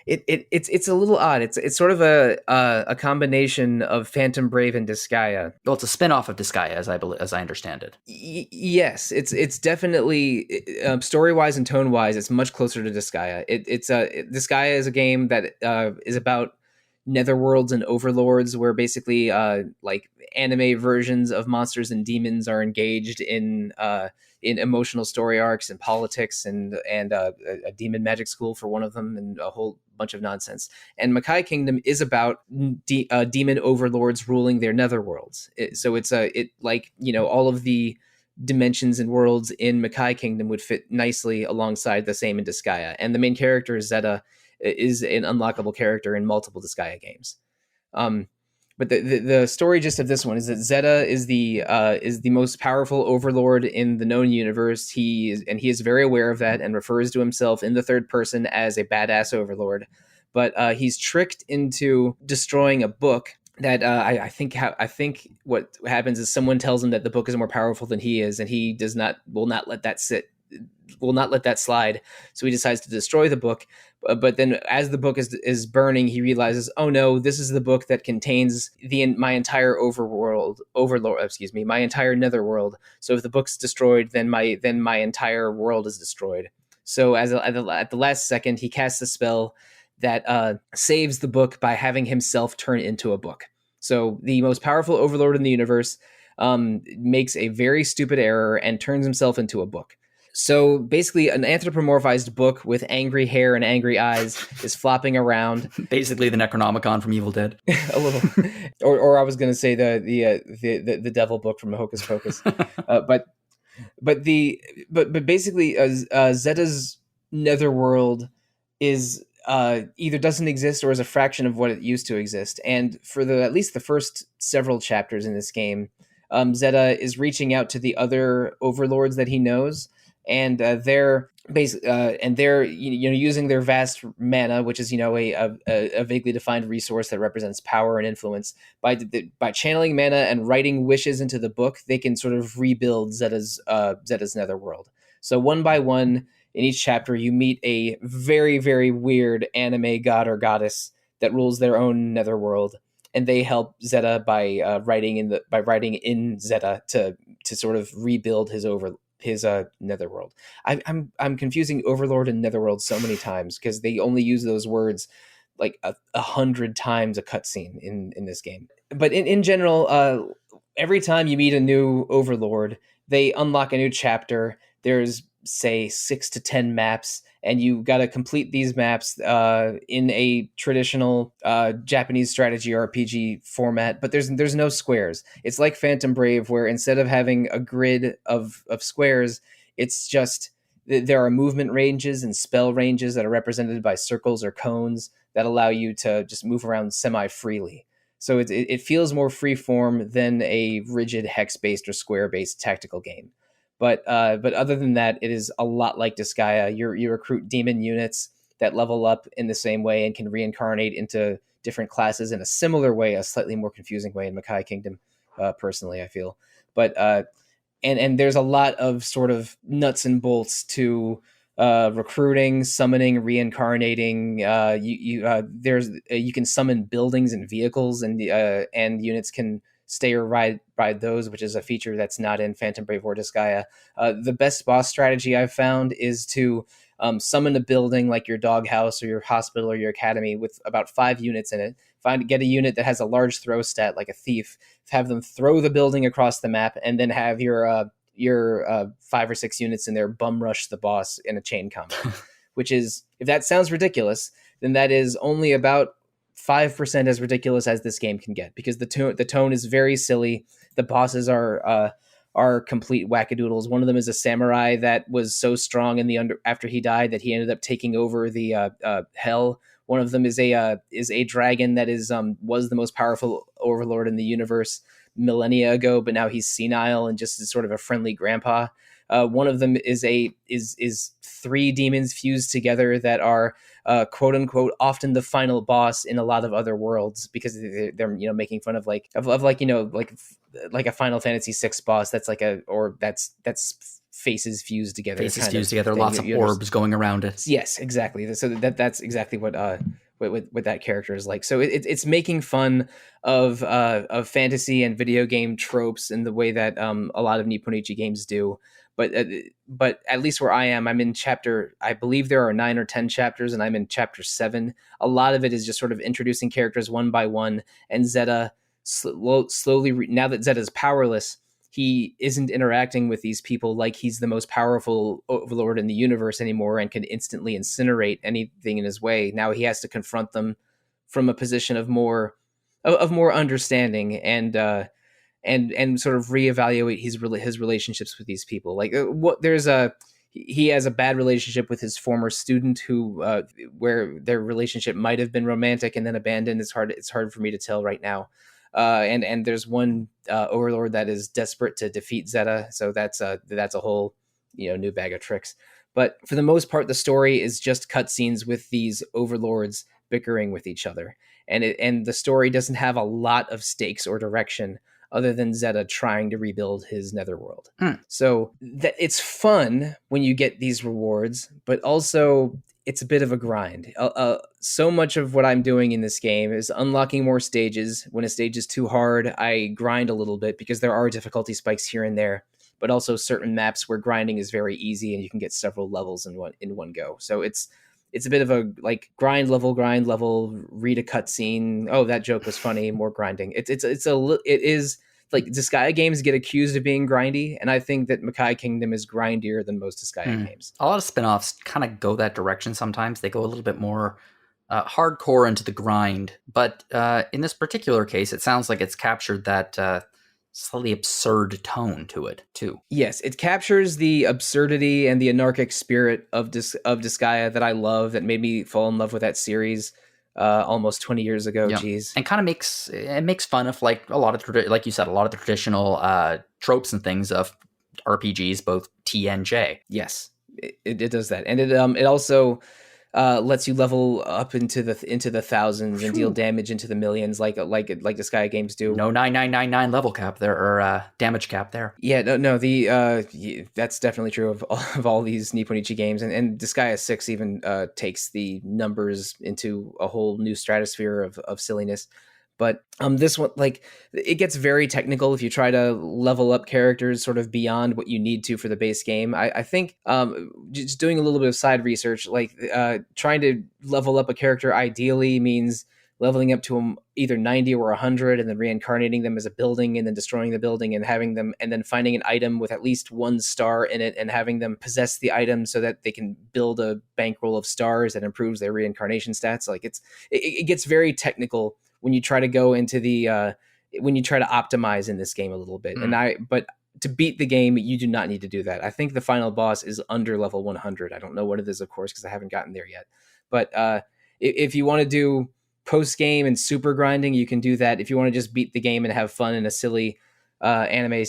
It's a little odd. It's sort of a combination of Phantom Brave and Disgaea. Well, it's a spin-off of Disgaea, as I understand it. Yes, it's definitely story-wise and tone-wise, it's much closer to Disgaea. Disgaea is a game that is about netherworlds and overlords, where basically like anime versions of monsters and demons are engaged in emotional story arcs and politics and a demon magic school for one of them, and a whole bunch of nonsense. And Makai Kingdom is about demon overlords ruling their netherworlds. So it's all of the dimensions and worlds in Makai Kingdom would fit nicely alongside the same in Disgaea. And the main character, Zeta, is an unlockable character in multiple Disgaea games. But the story gist of this one is that Zeta is the most powerful overlord in the known universe. He is very aware of that and refers to himself in the third person as a badass overlord. But he's tricked into destroying a book that I think what happens is someone tells him that the book is more powerful than he is, and he will not let that slide. So he decides to destroy the book. But then as the book is burning, he realizes, oh no, this is the book that contains my entire my entire netherworld. So if the book's destroyed, then my entire world is destroyed. So at the last second, he casts a spell that saves the book by having himself turn into a book. So the most powerful overlord in the universe makes a very stupid error and turns himself into a book. So basically, an anthropomorphized book with angry hair and angry eyes is flopping around. Basically, the Necronomicon from Evil Dead. A little, or I was going to say the devil book from Hocus Pocus. But basically, Zeta's netherworld is either doesn't exist or is a fraction of what it used to exist. And for at least the first several chapters in this game, Zeta is reaching out to the other overlords that he knows, and they're using their vast mana, which is a vaguely defined resource that represents power and influence. By channeling mana and writing wishes into the book, they can sort of rebuild Zeta's netherworld. So one by one, in each chapter, you meet a very, very weird anime god or goddess that rules their own netherworld, and they help Zeta by writing in Zeta to sort of rebuild his netherworld. I'm confusing overlord and netherworld so many times because they only use those words like 100 times a cutscene in this game. But in general, every time you meet a new overlord, they unlock a new chapter. There's say 6 to 10 maps, and you got to complete these maps in a traditional Japanese strategy RPG format, but there's no squares. It's like Phantom Brave, where instead of having a grid of squares, it's just there are movement ranges and spell ranges that are represented by circles or cones that allow you to just move around semi-freely. So it feels more free-form than a rigid hex-based or square-based tactical game. But other than that, it is a lot like Disgaea. You recruit demon units that level up in the same way and can reincarnate into different classes in a similar way, a slightly more confusing way in Makai Kingdom, personally, I feel. But and there's a lot of sort of nuts and bolts to recruiting, summoning, reincarnating. You can summon buildings and vehicles, and units can stay or ride those, which is a feature that's not in Phantom Brave or Disgaea. The best boss strategy I've found is to summon a building like your doghouse or your hospital or your academy with about 5 units in it. Get a unit that has a large throw stat like a thief, have them throw the building across the map, and then have your 5 or 6 units in there bum rush the boss in a chain combat. Which is, if that sounds ridiculous, then that is only about 5% as ridiculous as this game can get, because the tone is very silly. The bosses are complete wackadoodles. One of them is a samurai that was so strong after he died that he ended up taking over the hell. One of them is a dragon that was the most powerful overlord in the universe millennia ago, but now he's senile and just is sort of a friendly grandpa. One of them is 3 demons fused together that are quote unquote often the final boss in a lot of other worlds, because they're making fun of like a Final Fantasy VI boss that's faces fused together. Faces fused together, lots of orbs going around it. Yes, exactly. So that's exactly what that character is like. So it's making fun of fantasy and video game tropes in the way that a lot of Nipponichi games do. But at least where I am, I'm in chapter, I believe there are 9 or 10 chapters, and I'm in chapter 7. A lot of it is just sort of introducing characters one by one, and Zeta slowly, now that Zeta's powerless, he isn't interacting with these people like he's the most powerful overlord in the universe anymore and can instantly incinerate anything in his way. Now he has to confront them from a position of more understanding and sort of reevaluate his relationships with these people. Like he has a bad relationship with his former student who where their relationship might have been romantic and then abandoned. It's hard for me to tell right now. And there's one overlord that is desperate to defeat Zeta, so that's a whole new bag of tricks. But for the most part, the story is just cutscenes with these overlords bickering with each other, and the story doesn't have a lot of stakes or direction other than Zeta trying to rebuild his netherworld. So it's fun when you get these rewards, but also it's a bit of a grind. So much of what I'm doing in this game is unlocking more stages. When a stage is too hard, I grind a little bit because there are difficulty spikes here and there, but also certain maps where grinding is very easy and you can get several levels in one go. So it's a bit of a like grind level, read a cutscene. Oh, that joke was funny. More grinding. It is like Disgaea games get accused of being grindy, and I think that Makai Kingdom is grindier than most Disgaea games. A lot of spin-offs kind of go that direction sometimes. They go a little bit more hardcore into the grind, but in this particular case, it sounds like it's captured that slightly absurd tone to it too. Yes, it captures the absurdity and the anarchic spirit of Disgaea that I love, that made me fall in love with that series almost 20 years ago. Yeah. Geez. And kind of makes fun of like a lot of like you said, a lot of the traditional tropes and things of RPGs, both T and J. Yes, it does that, and it also lets you level up into the thousands and deal damage into the millions, like Disgaea games do. No 9999 level cap there, or damage cap there. Yeah, no, that's definitely true of all these Nipponichi games, and Disgaea 6 even takes the numbers into a whole new stratosphere of silliness. But this one, like, it gets very technical if you try to level up characters sort of beyond what you need to for the base game. I think just doing a little bit of side research, like trying to level up a character ideally means leveling up to them either 90 or 100 and then reincarnating them as a building and then destroying the building and having them, and then finding an item with at least 1 star in it and having them possess the item so that they can build a bankroll of stars that improves their reincarnation stats. Like it gets very technical when you try to go into when you try to optimize in this game a little bit. But to beat the game, you do not need to do that. I think the final boss is under level 100. I don't know what it is, of course, because I haven't gotten there yet. But if you want to do post game and super grinding, you can do that. If you want to just beat the game and have fun in a silly anime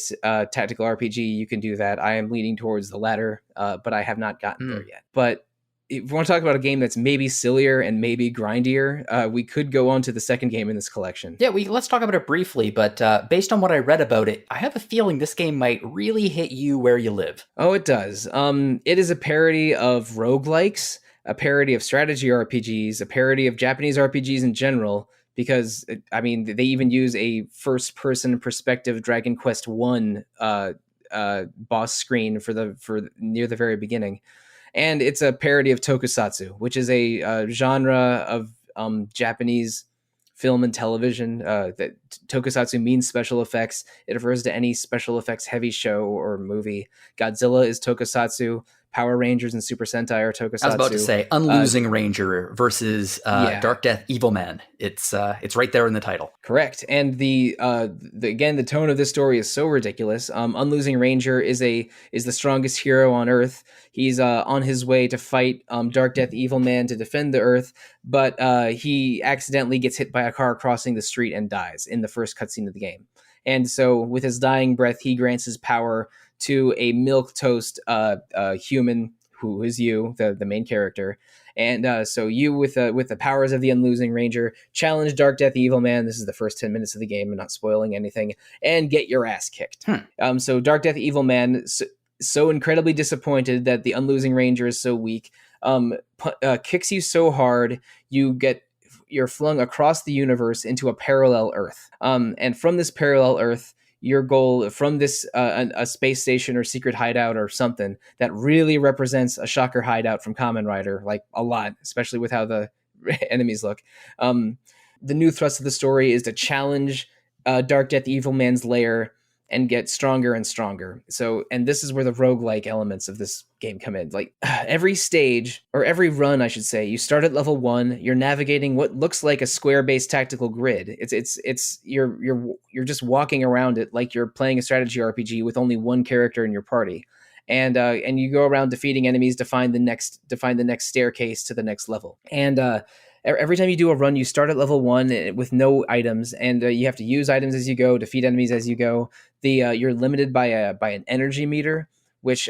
tactical RPG, you can do that. I am leaning towards the latter, but I have not gotten there yet. But if you want to talk about a game that's maybe sillier and maybe grindier, we could go on to the second game in this collection. Yeah, let's talk about it briefly, but based on what I read about it, I have a feeling this game might really hit you where you live. Oh, it does. It is a parody of roguelikes, a parody of strategy RPGs, a parody of Japanese RPGs in general, because, I mean, they even use a first-person perspective Dragon Quest I boss screen for near the very beginning. And it's a parody of tokusatsu, which is a genre of Japanese film and television. That tokusatsu means special effects. It refers to any special effects heavy show or movie. Godzilla is tokusatsu. Power Rangers and Super Sentai are tokusatsu. I was about to say Unlosing Ranger versus Dark Death Evil Man. It's right there in the title. Correct. And the tone of this story is so ridiculous. Unlosing Ranger is the strongest hero on Earth. He's on his way to fight Dark Death Evil Man to defend the Earth, but he accidentally gets hit by a car crossing the street and dies in the first cutscene of the game. And so with his dying breath, he grants his power to a milquetoast human who is you, the main character. And so you, with the powers of the Unlosing Ranger, challenge Dark Death Evil Man. This is the first 10 minutes of the game. I'm not spoiling anything. And get your ass kicked. So Dark Death Evil Man, so incredibly disappointed that the Unlosing Ranger is so weak, kicks you so hard, you're flung across the universe into a parallel Earth. And from this parallel Earth, your goal from this a space station or secret hideout or something that really represents a Shocker hideout from Kamen Rider, like a lot, especially with how the enemies look. The new thrust of the story is to challenge Dark Death Evil Man's lair and get stronger and stronger. So, and this is where the roguelike elements of this game come in. Like every stage, or every run, I should say, you start at level 1, you're navigating what looks like a square-based tactical grid. You're just walking around it like you're playing a strategy RPG with only one character in your party. And you go around defeating enemies to find the next staircase to the next level. And every time you do a run, you start at level 1 with no items, and you have to use items as you go, defeat enemies as you go. You're limited by an energy meter, which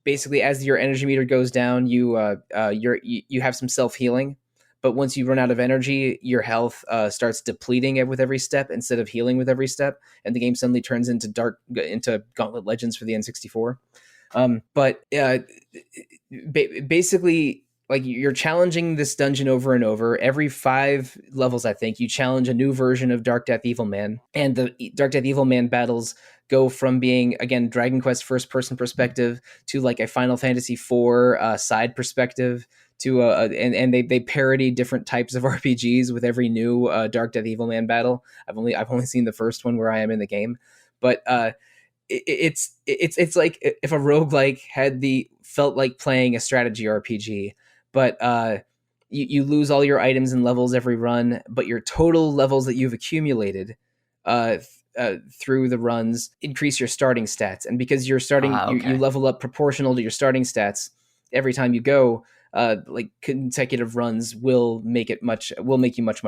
basically, as your energy meter goes down, you have some self-healing. But once you run out of energy, your health starts depleting with every step instead of healing with every step, and the game suddenly turns into Gauntlet Legends for the N64. Basically, like, you're challenging this dungeon over and over. Every 5 levels, I think, you challenge a new version of Dark Death Evil Man. And the Dark Death Evil Man battles go from being, again, Dragon Quest first-person perspective to like a Final Fantasy IV side perspective to and they parody different types of RPGs with every new Dark Death Evil Man battle. I've only seen the first one where I am in the game, but it's like if a roguelike felt like playing a strategy RPG. But you lose all your items and levels every run, but your total levels that you've accumulated through the runs increase your starting stats, and because you're starting, you level up proportional to your starting stats every time you go. Like consecutive runs will make you much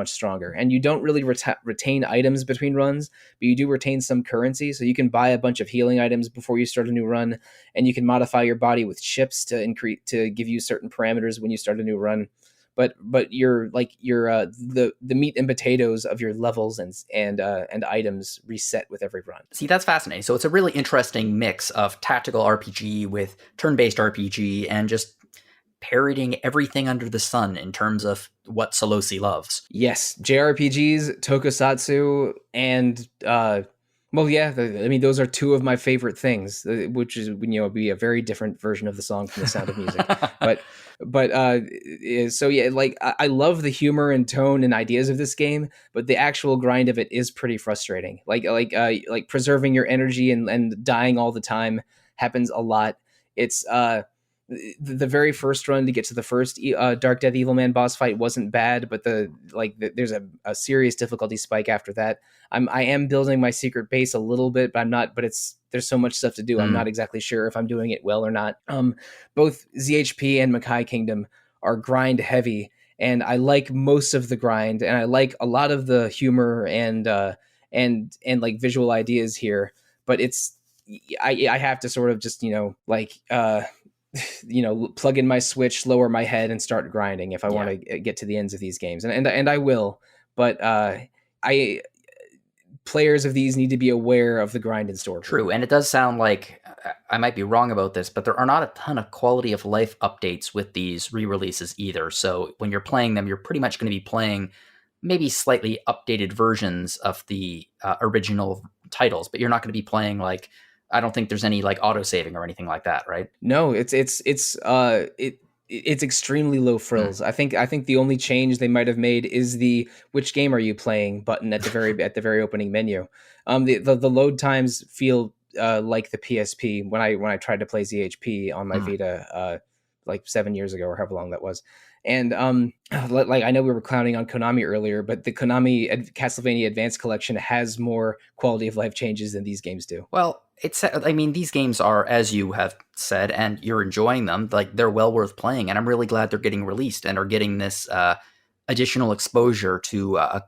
stronger, and you don't really retain items between runs, but you do retain some currency. So you can buy a bunch of healing items before you start a new run, and you can modify your body with chips to give you certain parameters when you start a new run. But the meat and potatoes of your levels and items reset with every run. See, that's fascinating. So it's a really interesting mix of tactical RPG with turn-based RPG and just parroting everything under the sun in terms of what Sollosi loves. Yes, JRPGs, tokusatsu, and those are two of my favorite things, which is be a very different version of the song from The Sound of Music. I love the humor and tone and ideas of this game, but the actual grind of it is pretty frustrating. Like preserving your energy and dying all the time happens a lot. It's the very first run to get to the first Dark Death Evil Man boss fight wasn't bad, but there's a serious difficulty spike after that. I am building my secret base a little bit, but I'm not. But there's so much stuff to do. I'm not exactly sure if I'm doing it well or not. Both ZHP and Makai Kingdom are grind heavy, and I like most of the grind, and I like a lot of the humor and like visual ideas here. But I have to sort of just plug in my Switch, lower my head, and start grinding if I want to get to the ends of these games, and I will. But players of these need to be aware of the grind in store. True, and it does sound like I might be wrong about this, but there are not a ton of quality of life updates with these re-releases either. So when you're playing them, you're pretty much going to be playing maybe slightly updated versions of the original titles, but you're not going to be playing I don't think there's any auto saving or anything like that, right? No, it's extremely low frills. I think the only change they might have made is the "which game are you playing" button at the very opening menu. The load times feel like the PSP when I tried to play ZHP on my Vita 7 years ago or however long that was. And I know we were clowning on Konami earlier, but the Konami Castlevania Advance Collection has more quality of life changes than these games do. Well, these games are, as you have said, and you're enjoying them, they're well worth playing, and I'm really glad they're getting released and are getting this additional exposure to a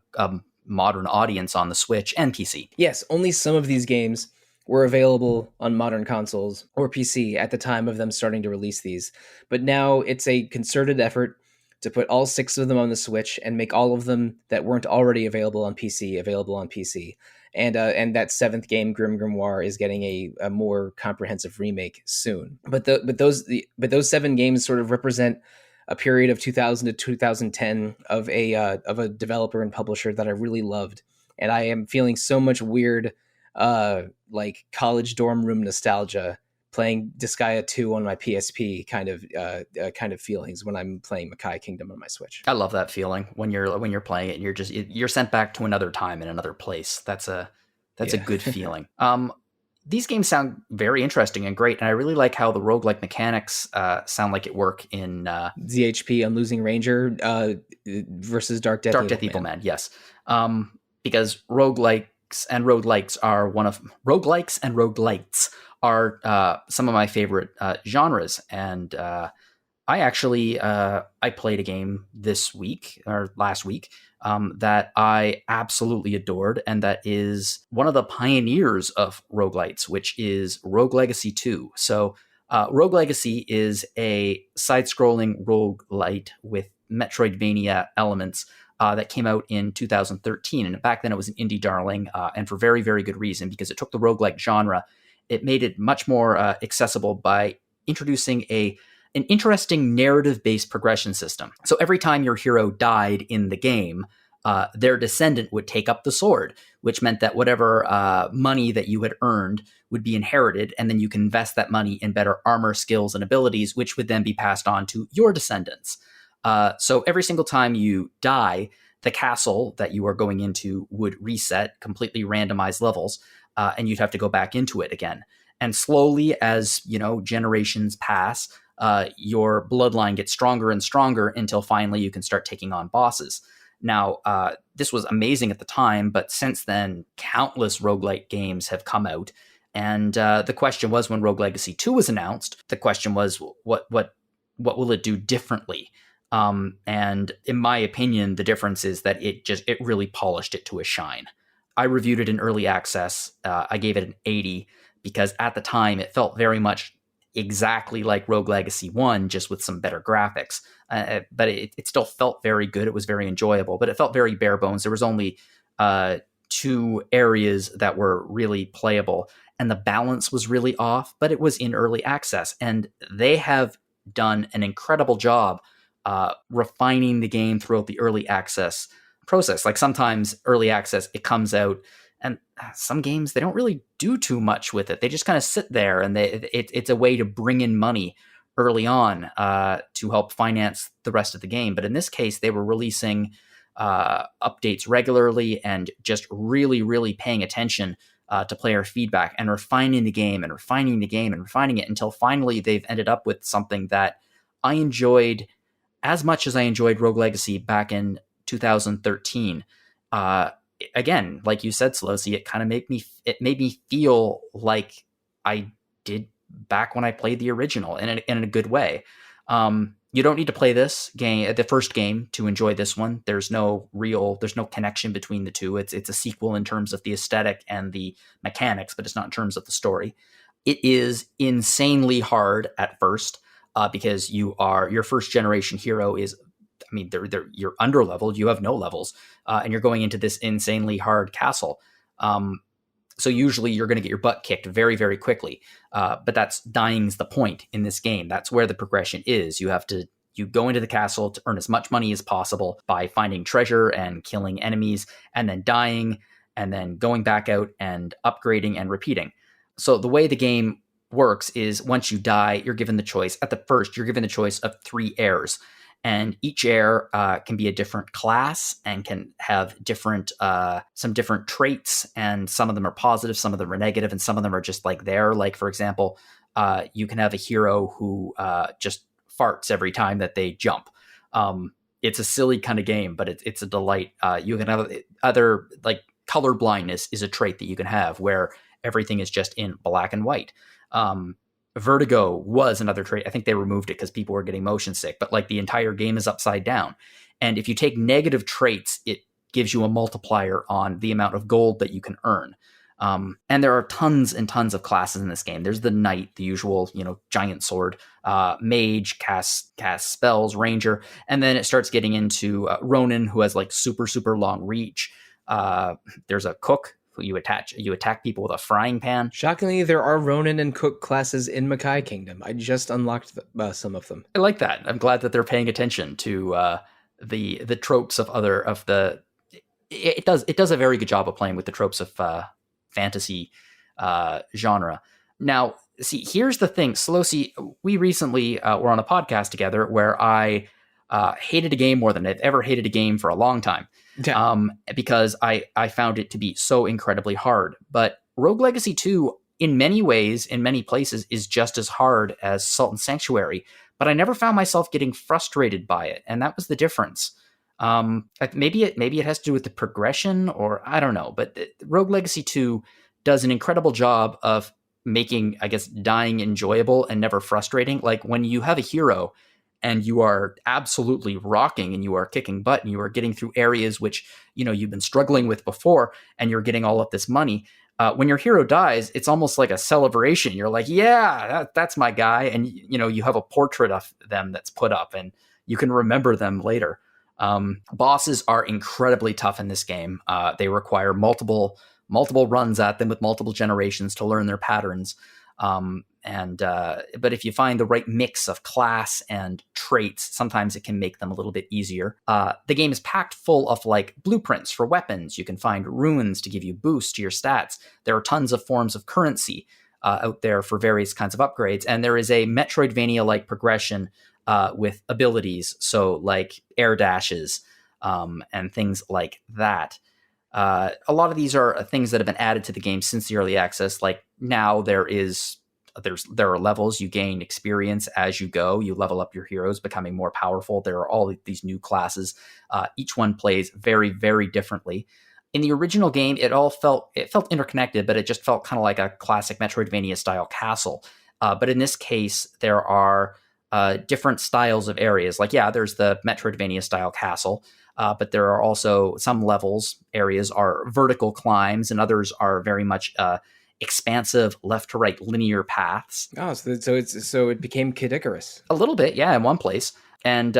modern audience on the Switch and PC. Yes, only some of these games were available on modern consoles or PC at the time of them starting to release these, but now it's a concerted effort to put all 6 of them on the Switch and make all of them that weren't already available on PC available on PC. And that 7th game, Grim Grimoire, is getting a more comprehensive remake soon. But those 7 games sort of represent a period of 2000 to 2010 of a developer and publisher that I really loved, and I am feeling so much weird college dorm room nostalgia playing Disgaea 2 on my PSP kind of feelings when I'm playing Makai Kingdom on my Switch. I love that feeling when you're playing it and you're sent back to another time in another place. That's a good feeling. These games sound very interesting and great, and I really like how the roguelike mechanics sound like it work in ZHP on Losing Ranger versus Dark Death Evil Man. Yes, because roguelikes and roguelites are some of my favorite genres, and I actually I played a game this week or last week that I absolutely adored, and that is one of the pioneers of roguelites, which is Rogue Legacy 2. So Rogue Legacy is a side-scrolling roguelite with Metroidvania elements that came out in 2013. And back then it was an indie darling, and for very, very good reason, because it took the roguelike genre. It made it much more accessible by introducing an interesting narrative-based progression system. So every time your hero died in the game, their descendant would take up the sword, which meant that whatever money that you had earned would be inherited, and then you can invest that money in better armor, skills, and abilities, which would then be passed on to your descendants. So every single time you die, the castle that you are going into would reset, completely randomized levels, and you'd have to go back into it again. And slowly, as generations pass, your bloodline gets stronger and stronger until finally you can start taking on bosses. Now, this was amazing at the time, but since then, countless roguelike games have come out. And the question was, when Rogue Legacy 2 was announced, the question was, what will it do differently? And in my opinion, the difference is that it really polished it to a shine. I reviewed it in early access. I gave it an 80 because at the time it felt very much exactly like Rogue Legacy 1, just with some better graphics. But it still felt very good. It was very enjoyable, but it felt very bare bones. There was only 2 areas that were really playable, and the balance was really off, but it was in early access. And they have done an incredible job refining the game throughout the early access process. Like sometimes early access, it comes out, and some games, they don't really do too much with it. They just kind of sit there, and it's a way to bring in money early on to help finance the rest of the game. But in this case, they were releasing updates regularly and just really, really paying attention to player feedback and refining the game and refining the game and refining it until finally they've ended up with something that I enjoyed as much as I enjoyed Rogue Legacy back in 2013. Again, like you said, Sollosi, it made me feel like I did back when I played the original in a good way. You don't need to play this game, the first game, to enjoy this one. There's no connection between the two. It's a sequel in terms of the aesthetic and the mechanics, but it's not in terms of the story. It is insanely hard at first because your first generation hero is, I mean, you're under-leveled, you have no levels, and you're going into this insanely hard castle. So usually you're going to get your butt kicked very, very quickly. But dying's the point in this game. That's where the progression is. You go into the castle to earn as much money as possible by finding treasure and killing enemies, and then dying, and then going back out and upgrading and repeating. So the way the game works is once you die, you're given the choice. At the first, you're given the choice of 3 heirs. And each heir can be a different class and can have some different traits. And some of them are positive, some of them are negative, and some of them are just like there. Like, for example, you can have a hero who just farts every time that they jump. It's a silly kind of game, but it's a delight. You can have other, like, color blindness is a trait that you can have where everything is just in black and white. Vertigo was another trait. I think they removed it because people were getting motion sick, but like the entire game is upside down. And if you take negative traits, it gives you a multiplier on the amount of gold that you can earn. And there are tons and tons of classes in this game. There's the knight, the usual, giant sword, mage, cast spells, ranger. And then it starts getting into Ronin, who has like super, super long reach. There's a cook, who you attack people with a frying pan. Shockingly, there are Ronin and Cook classes in Makai Kingdom. I just unlocked some of them. I like that. I'm glad that they're paying attention to the tropes of the. It does a very good job of playing with the tropes of fantasy genre. Now, see, here's the thing, Sollosi. We recently were on a podcast together where I hated a game more than I've ever hated a game for a long time. Yeah. Because I found it to be so incredibly hard. But Rogue Legacy 2, in many ways, in many places, is just as hard as Salt and Sanctuary. But I never found myself getting frustrated by it, and that was the difference. Maybe it has to do with the progression, or I don't know. But Rogue Legacy 2 does an incredible job of making, I guess, dying enjoyable and never frustrating. Like when you have a hero and you are absolutely rocking and you are kicking butt and you are getting through areas which, you've been struggling with before, and you're getting all of this money. When your hero dies, it's almost like a celebration. You're like, yeah, that's my guy. And, you have a portrait of them that's put up and you can remember them later. Bosses are incredibly tough in this game. They require multiple runs at them with multiple generations to learn their patterns. But if you find the right mix of class and traits, sometimes it can make them a little bit easier. The game is packed full of like blueprints for weapons. You can find runes to give you boosts to your stats. There are tons of forms of currency out there for various kinds of upgrades. And there is a Metroidvania-like progression with abilities. So like air dashes and things like that. A lot of these are things that have been added to the game since the early access. Like now there is there are levels. You gain experience as you go. You level up your heroes, becoming more powerful. There are all these new classes. Each one plays very, very differently. In the original game, it felt interconnected, but it just felt kind of like a classic Metroidvania style castle. But in this case, there are different styles of areas. Like, yeah, there's the Metroidvania style castle, but there are also some areas are vertical climbs, and others are very much expansive left to right linear paths. Oh, so it became Kid Icarus. A little bit, yeah, in one place. And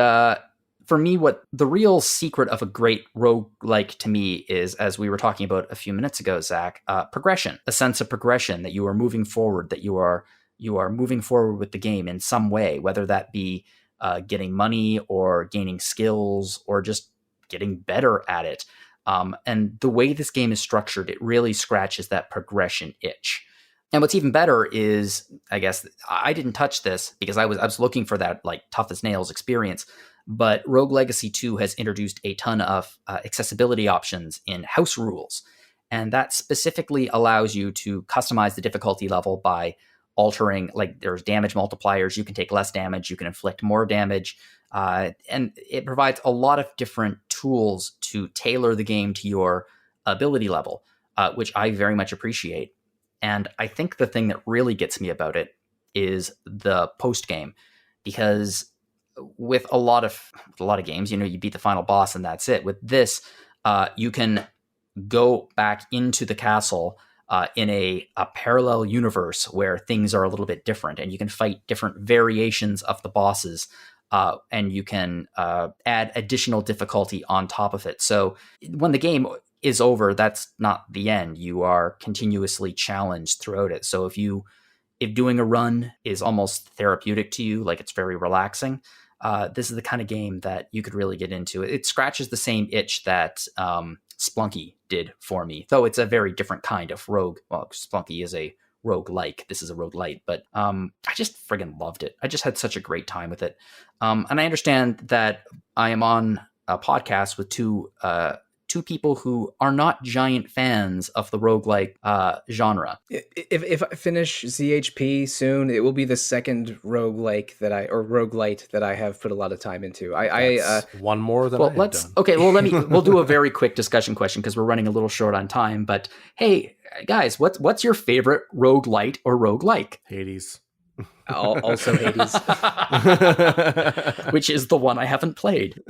for me, what the real secret of a great roguelike to me is, as we were talking about a few minutes ago, Zach, progression, a sense of progression, that you are moving forward, that you are moving forward with the game in some way, whether that be getting money or gaining skills or just getting better at it. And the way this game is structured, it really scratches that progression itch. And what's even better is, I guess, I didn't touch this because I was looking for that like tough as nails experience. But Rogue Legacy 2 has introduced a ton of accessibility options in house rules. And that specifically allows you to customize the difficulty level by altering, like, there's damage multipliers. You can take less damage, you can inflict more damage. And it provides a lot of different tools to tailor the game to your ability level, which I very much appreciate. And I think the thing that really gets me about it is the post game, because with a lot of games, you beat the final boss and that's it. With this, you can go back into the castle in a parallel universe where things are a little bit different, and you can fight different variations of the bosses, and you can add additional difficulty on top of it. So when the game is over, that's not the end. You are continuously challenged throughout it. So if doing a run is almost therapeutic to you, like it's very relaxing, this is the kind of game that you could really get into. It scratches the same itch that Splunky did for me, though it's a very different kind of rogue. Well, Splunky is a roguelike. This is a roguelite, but I just friggin' loved it. I just had such a great time with it. And I understand that I am on a podcast with two people who are not giant fans of the roguelike genre. If I finish ZHP soon, it will be the second roguelite that I have put a lot of time into. One more than I have done. Okay, well, we'll do a very quick discussion question because we're running a little short on time. But hey, guys, what's your favorite roguelite or roguelike? Hades. Also Hades. Which is the one I haven't played.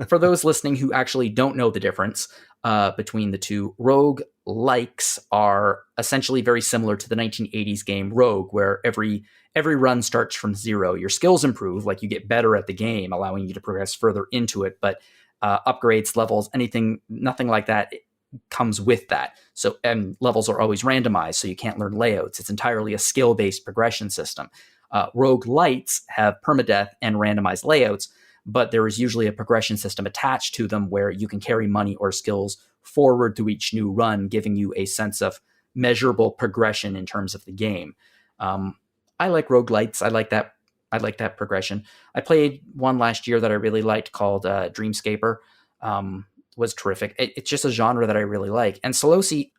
For those listening who actually don't know the difference between the two, roguelikes are essentially very similar to the 1980s game Rogue, where every run starts from zero. Your skills improve, like you get better at the game, allowing you to progress further into it, but upgrades, levels, nothing like that comes with that. So, and levels are always randomized, so you can't learn layouts. It's entirely a skill-based progression system. Roguelites have permadeath and randomized layouts, but there is usually a progression system attached to them where you can carry money or skills forward through each new run, giving you a sense of measurable progression in terms of the game. I like roguelites. I like that progression. I played one last year that I really liked called Dreamscaper. Was terrific. It's just a genre that I really like. And Sollosi,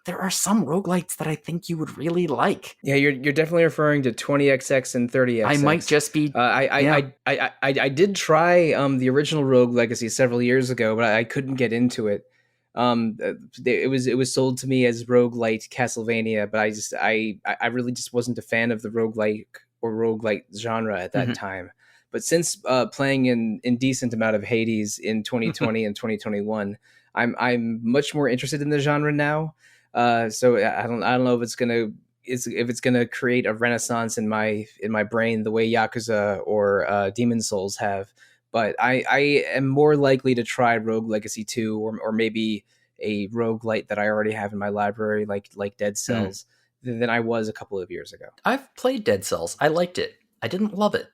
there are some roguelites that I think you would really like. Yeah, you're definitely referring to 20XX and 30XX. I might just be. I did try the original Rogue Legacy several years ago, but I couldn't get into it. It was sold to me as roguelite Castlevania, but I really just wasn't a fan of the roguelike or roguelite genre at that time. But since playing in decent amount of Hades in 2020 and 2021, I'm much more interested in the genre now. So I don't know if it's gonna create a renaissance in my brain the way Yakuza or Demon Souls have. But I am more likely to try Rogue Legacy 2 or maybe a roguelite that I already have in my library, like Dead Cells, than I was a couple of years ago. I've played Dead Cells. I liked it. I didn't love it.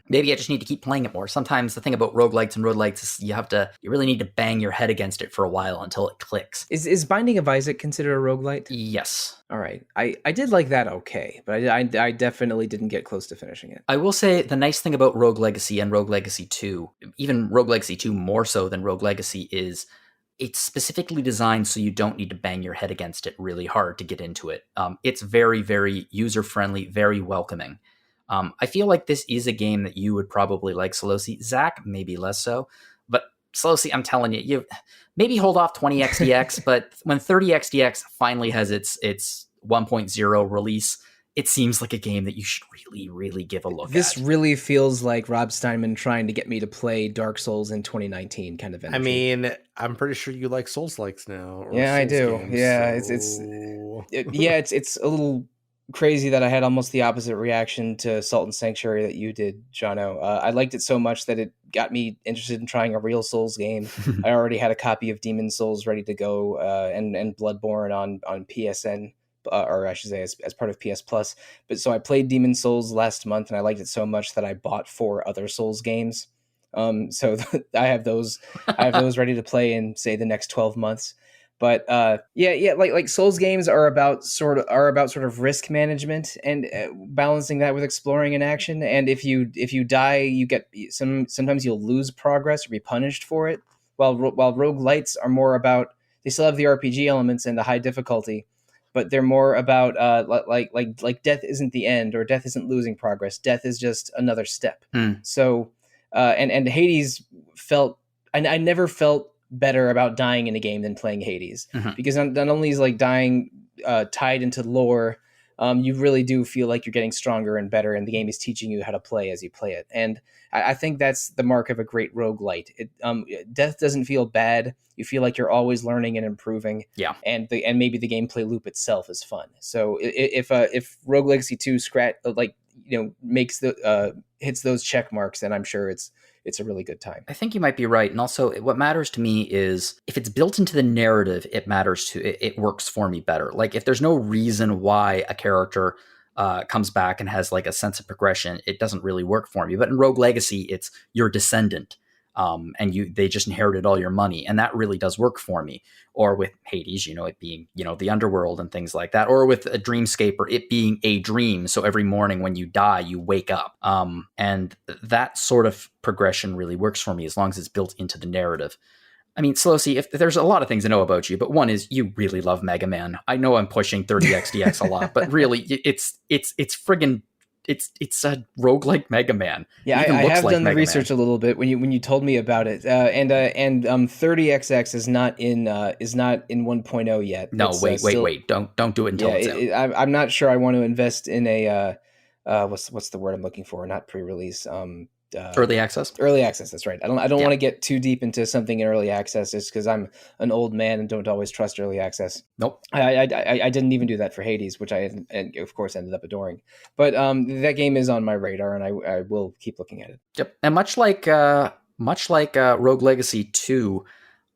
Maybe I just need to keep playing it more. Sometimes the thing about roguelites and roguelites is you really need to bang your head against it for a while until it clicks. Is Binding of Isaac considered a roguelite? Yes. All right. I did like that okay, but I definitely didn't get close to finishing it. I will say the nice thing about Rogue Legacy and Rogue Legacy 2, even Rogue Legacy 2 more so than Rogue Legacy, is it's specifically designed so you don't need to bang your head against it really hard to get into it. It's very, very user-friendly, very welcoming. I feel like this is a game that you would probably like, Sollosi. Zach, maybe less so. But Sollosi, I'm telling you maybe hold off 20XDX, but when 30XDX finally has its 1.0 release, it seems like a game that you should really, really give a look at. This really feels like Rob Steinman trying to get me to play Dark Souls in 2019 kind of energy. I mean, I'm pretty sure you like Souls-likes now. Yeah, I do. Games, yeah, so... it's a little crazy that I had almost the opposite reaction to Salt and Sanctuary that you did, Jono. I liked it so much that it got me interested in trying a real Souls game. I already had a copy of Demon Souls ready to go, and Bloodborne on PSN. Or I should say as part of PS Plus. But so I played Demon Souls last month and I liked it so much that I bought 4 other Souls games. So I have those ready to play in, say, the next 12 months. But like Souls games are about sort of risk management and balancing that with exploring in action. And if you die, you get sometimes you'll lose progress or be punished for it. While roguelites are more about, they still have the RPG elements and the high difficulty, but they're more about like death isn't the end, or death isn't losing progress. Death is just another step. So and Hades felt, I never felt better about dying in a game than playing Hades, because not only is like dying tied into lore, you really do feel like you're getting stronger and better, and the game is teaching you how to play as you play it. And I think that's the mark of a great roguelite. Death doesn't feel bad. You feel like you're always learning and improving. Yeah. And maybe the gameplay loop itself is fun. So if Rogue Legacy 2 makes hits those check marks, then I'm sure it's a really good time. I think you might be right. And also what matters to me is if it's built into the narrative, it works for me better. Like if there's no reason why a character comes back and has like a sense of progression, it doesn't really work for me. But in Rogue Legacy, it's your descendant, and they just inherited all your money, and that really does work for me. Or with Hades, it being the underworld and things like that. Or with a Dreamscaper, it being a dream, so every morning when you die, you wake up. And that sort of progression really works for me as long as it's built into the narrative. I mean, Sollosi, if there's a lot of things I know about you, but one is you really love Mega Man. I know I'm pushing 30XDX a lot, but really, it's friggin' it's a roguelike Mega Man. Yeah, I have done the research a little bit when you told me about it, and 30XX is not in 1.0 yet. No, wait, don't do it until it's out. I'm not sure I want to invest in a what's the word I'm looking for? Not pre-release. Early access. Early access. That's right. I don't want to get too deep into something in early access, just because I'm an old man and don't always trust early access. Nope. I didn't even do that for Hades, which I of course ended up adoring. But that game is on my radar, and I will keep looking at it. Yep. And much like Rogue Legacy 2,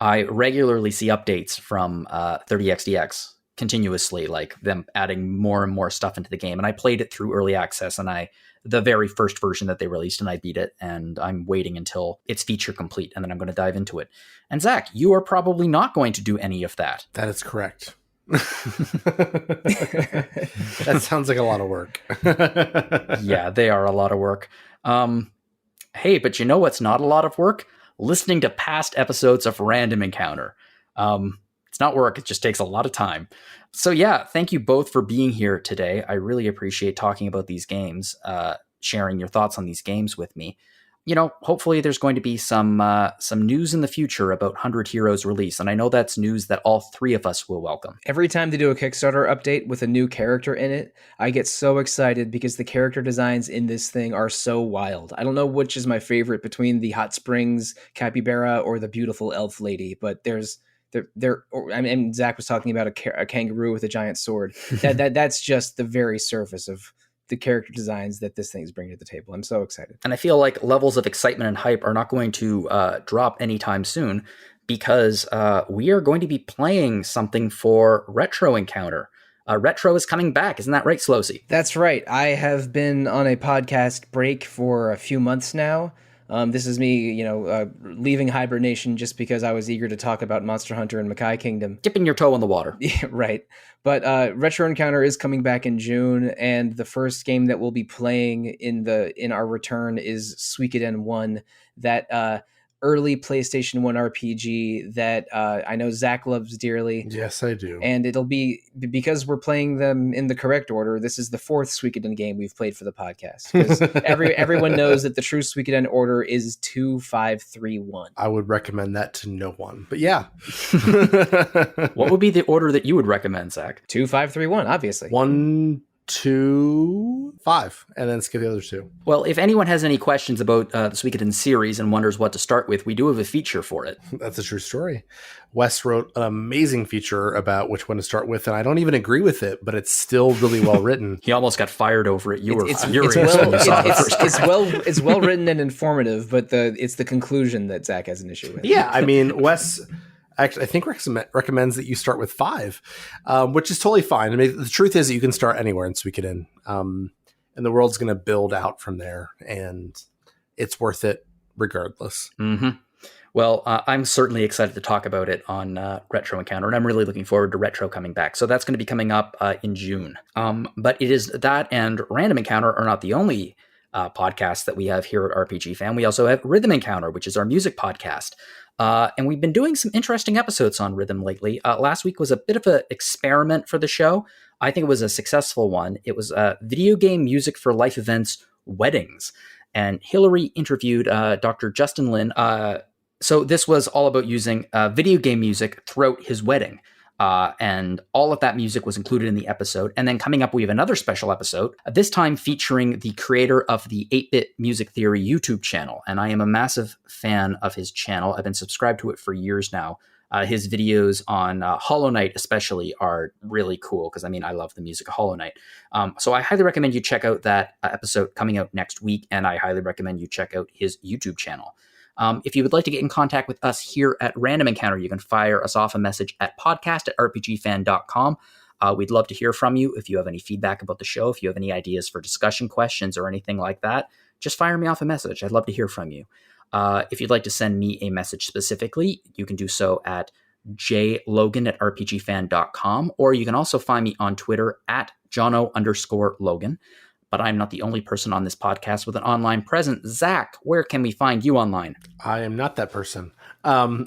I regularly see updates from 30XDX continuously, like them adding more and more stuff into the game. And I played it through early access, and the very first version that they released, and I beat it, and I'm waiting until it's feature complete, and then I'm going to dive into it. And Zach, you are probably not going to do any of that. That is correct. That sounds like a lot of work. Yeah, they are a lot of work. Hey, but you know what's not a lot of work? Listening to past episodes of Random Encounter. It's not work, it just takes a lot of time. So yeah, thank you both for being here today. I really appreciate talking about these games, sharing your thoughts on these games with me. Hopefully there's going to be some news in the future about 100 Heroes release, and I know that's news that all 3 of us will welcome. Every time they do a Kickstarter update with a new character in it, I get so excited because the character designs in this thing are so wild. I don't know which is my favorite between the Hot Springs capybara or the beautiful elf lady, but Zach was talking about a kangaroo with a giant sword. That's just the very surface of the character designs that this thing is bringing to the table. I'm so excited. And I feel like levels of excitement and hype are not going to drop anytime soon, because we are going to be playing something for Retro Encounter. Retro is coming back. Isn't that right, Sollosi? That's right. I have been on a podcast break for a few months now. This is me, leaving hibernation just because I was eager to talk about Monster Hunter and Makai Kingdom. Dipping your toe in the water. Yeah, right. But Retro Encounter is coming back in June, and the first game that we'll be playing in our return is Suikoden 1. That early PlayStation 1 RPG that I know Zach loves dearly. Yes, I do. And it'll be, because we're playing them in the correct order, this is the fourth Suikoden game we've played for the podcast. Because everyone knows that the true Suikoden order is 2-5-3-1. I would recommend that to no one. But yeah. What would be the order that you would recommend, Zach? 2-5-3-1, obviously. 1, 2, 5, and then skip the other 2. Well, if anyone has any questions about the Suikoden series and wonders what to start with, we do have a feature for it. That's a true story. Wes wrote an amazing feature about which one to start with, and I don't even agree with it, but it's still really well written. He almost got fired over it. You were It's furious when you saw the first draft. it's well written and informative, but it's the conclusion that Zach has an issue with. Yeah, I mean, Wes actually, I think recommends that you start with 5, which is totally fine. I mean, the truth is that you can start anywhere in Suikoden, and the world's going to build out from there, and it's worth it regardless. Mm-hmm. Well, I'm certainly excited to talk about it on Retro Encounter, and I'm really looking forward to Retro coming back. So that's going to be coming up in June. But it is that and Random Encounter are not the only podcasts that we have here at RPG Fan. We also have Rhythm Encounter, which is our music podcast. And we've been doing some interesting episodes on Rhythm lately. Last week was a bit of an experiment for the show. I think it was a successful one. It was video game music for life events, weddings. And Hillary interviewed Dr. Justin Lin. So this was all about using video game music throughout his wedding. And all of that music was included in the episode. And then coming up, we have another special episode, this time featuring the creator of the 8-Bit Music Theory YouTube channel. And I am a massive fan of his channel. I've been subscribed to it for years now. His videos on Hollow Knight especially are really cool because, I mean, I love the music of Hollow Knight. So I highly recommend you check out that episode coming out next week. And I highly recommend you check out his YouTube channel. If you would like to get in contact with us here at Random Encounter, you can fire us off a message at podcast@rpgfan.com. We'd love to hear from you. If you have any feedback about the show, if you have any ideas for discussion questions or anything like that, just fire me off a message. I'd love to hear from you. If you'd like to send me a message specifically, you can do so at jlogan@rpgfan.com, or you can also find me on Twitter at Jono_Logan. But I'm not the only person on this podcast with an online presence. Zach, where can we find you online? I am not that person. You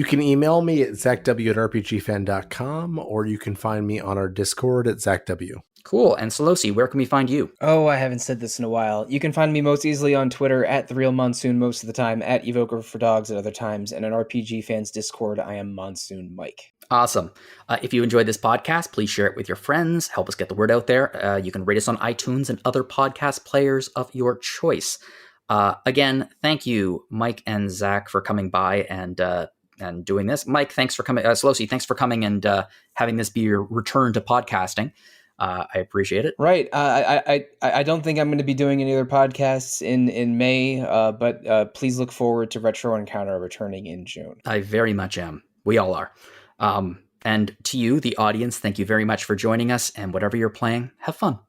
can email me at zachw@rpgfan.com, or you can find me on our Discord at zachw. Cool. And Sollosi, where can we find you? Oh, I haven't said this in a while. You can find me most easily on Twitter at The Real Monsoon most of the time, at Evoker for Dogs at other times, and on RPG Fans Discord, I am Monsoon Mike. Awesome. If you enjoyed this podcast, please share it with your friends. Help us get the word out there. You can rate us on iTunes and other podcast players of your choice. Again, thank you, Mike and Zach, for coming by and doing this. Mike, thanks for coming. Sollosi, thanks for coming and having this be your return to podcasting. I appreciate it. Right. I don't think I'm going to be doing any other podcasts in May, but please look forward to Retro Encounter returning in June. I very much am. We all are. And to you, the audience, thank you very much for joining us. And whatever you're playing, have fun.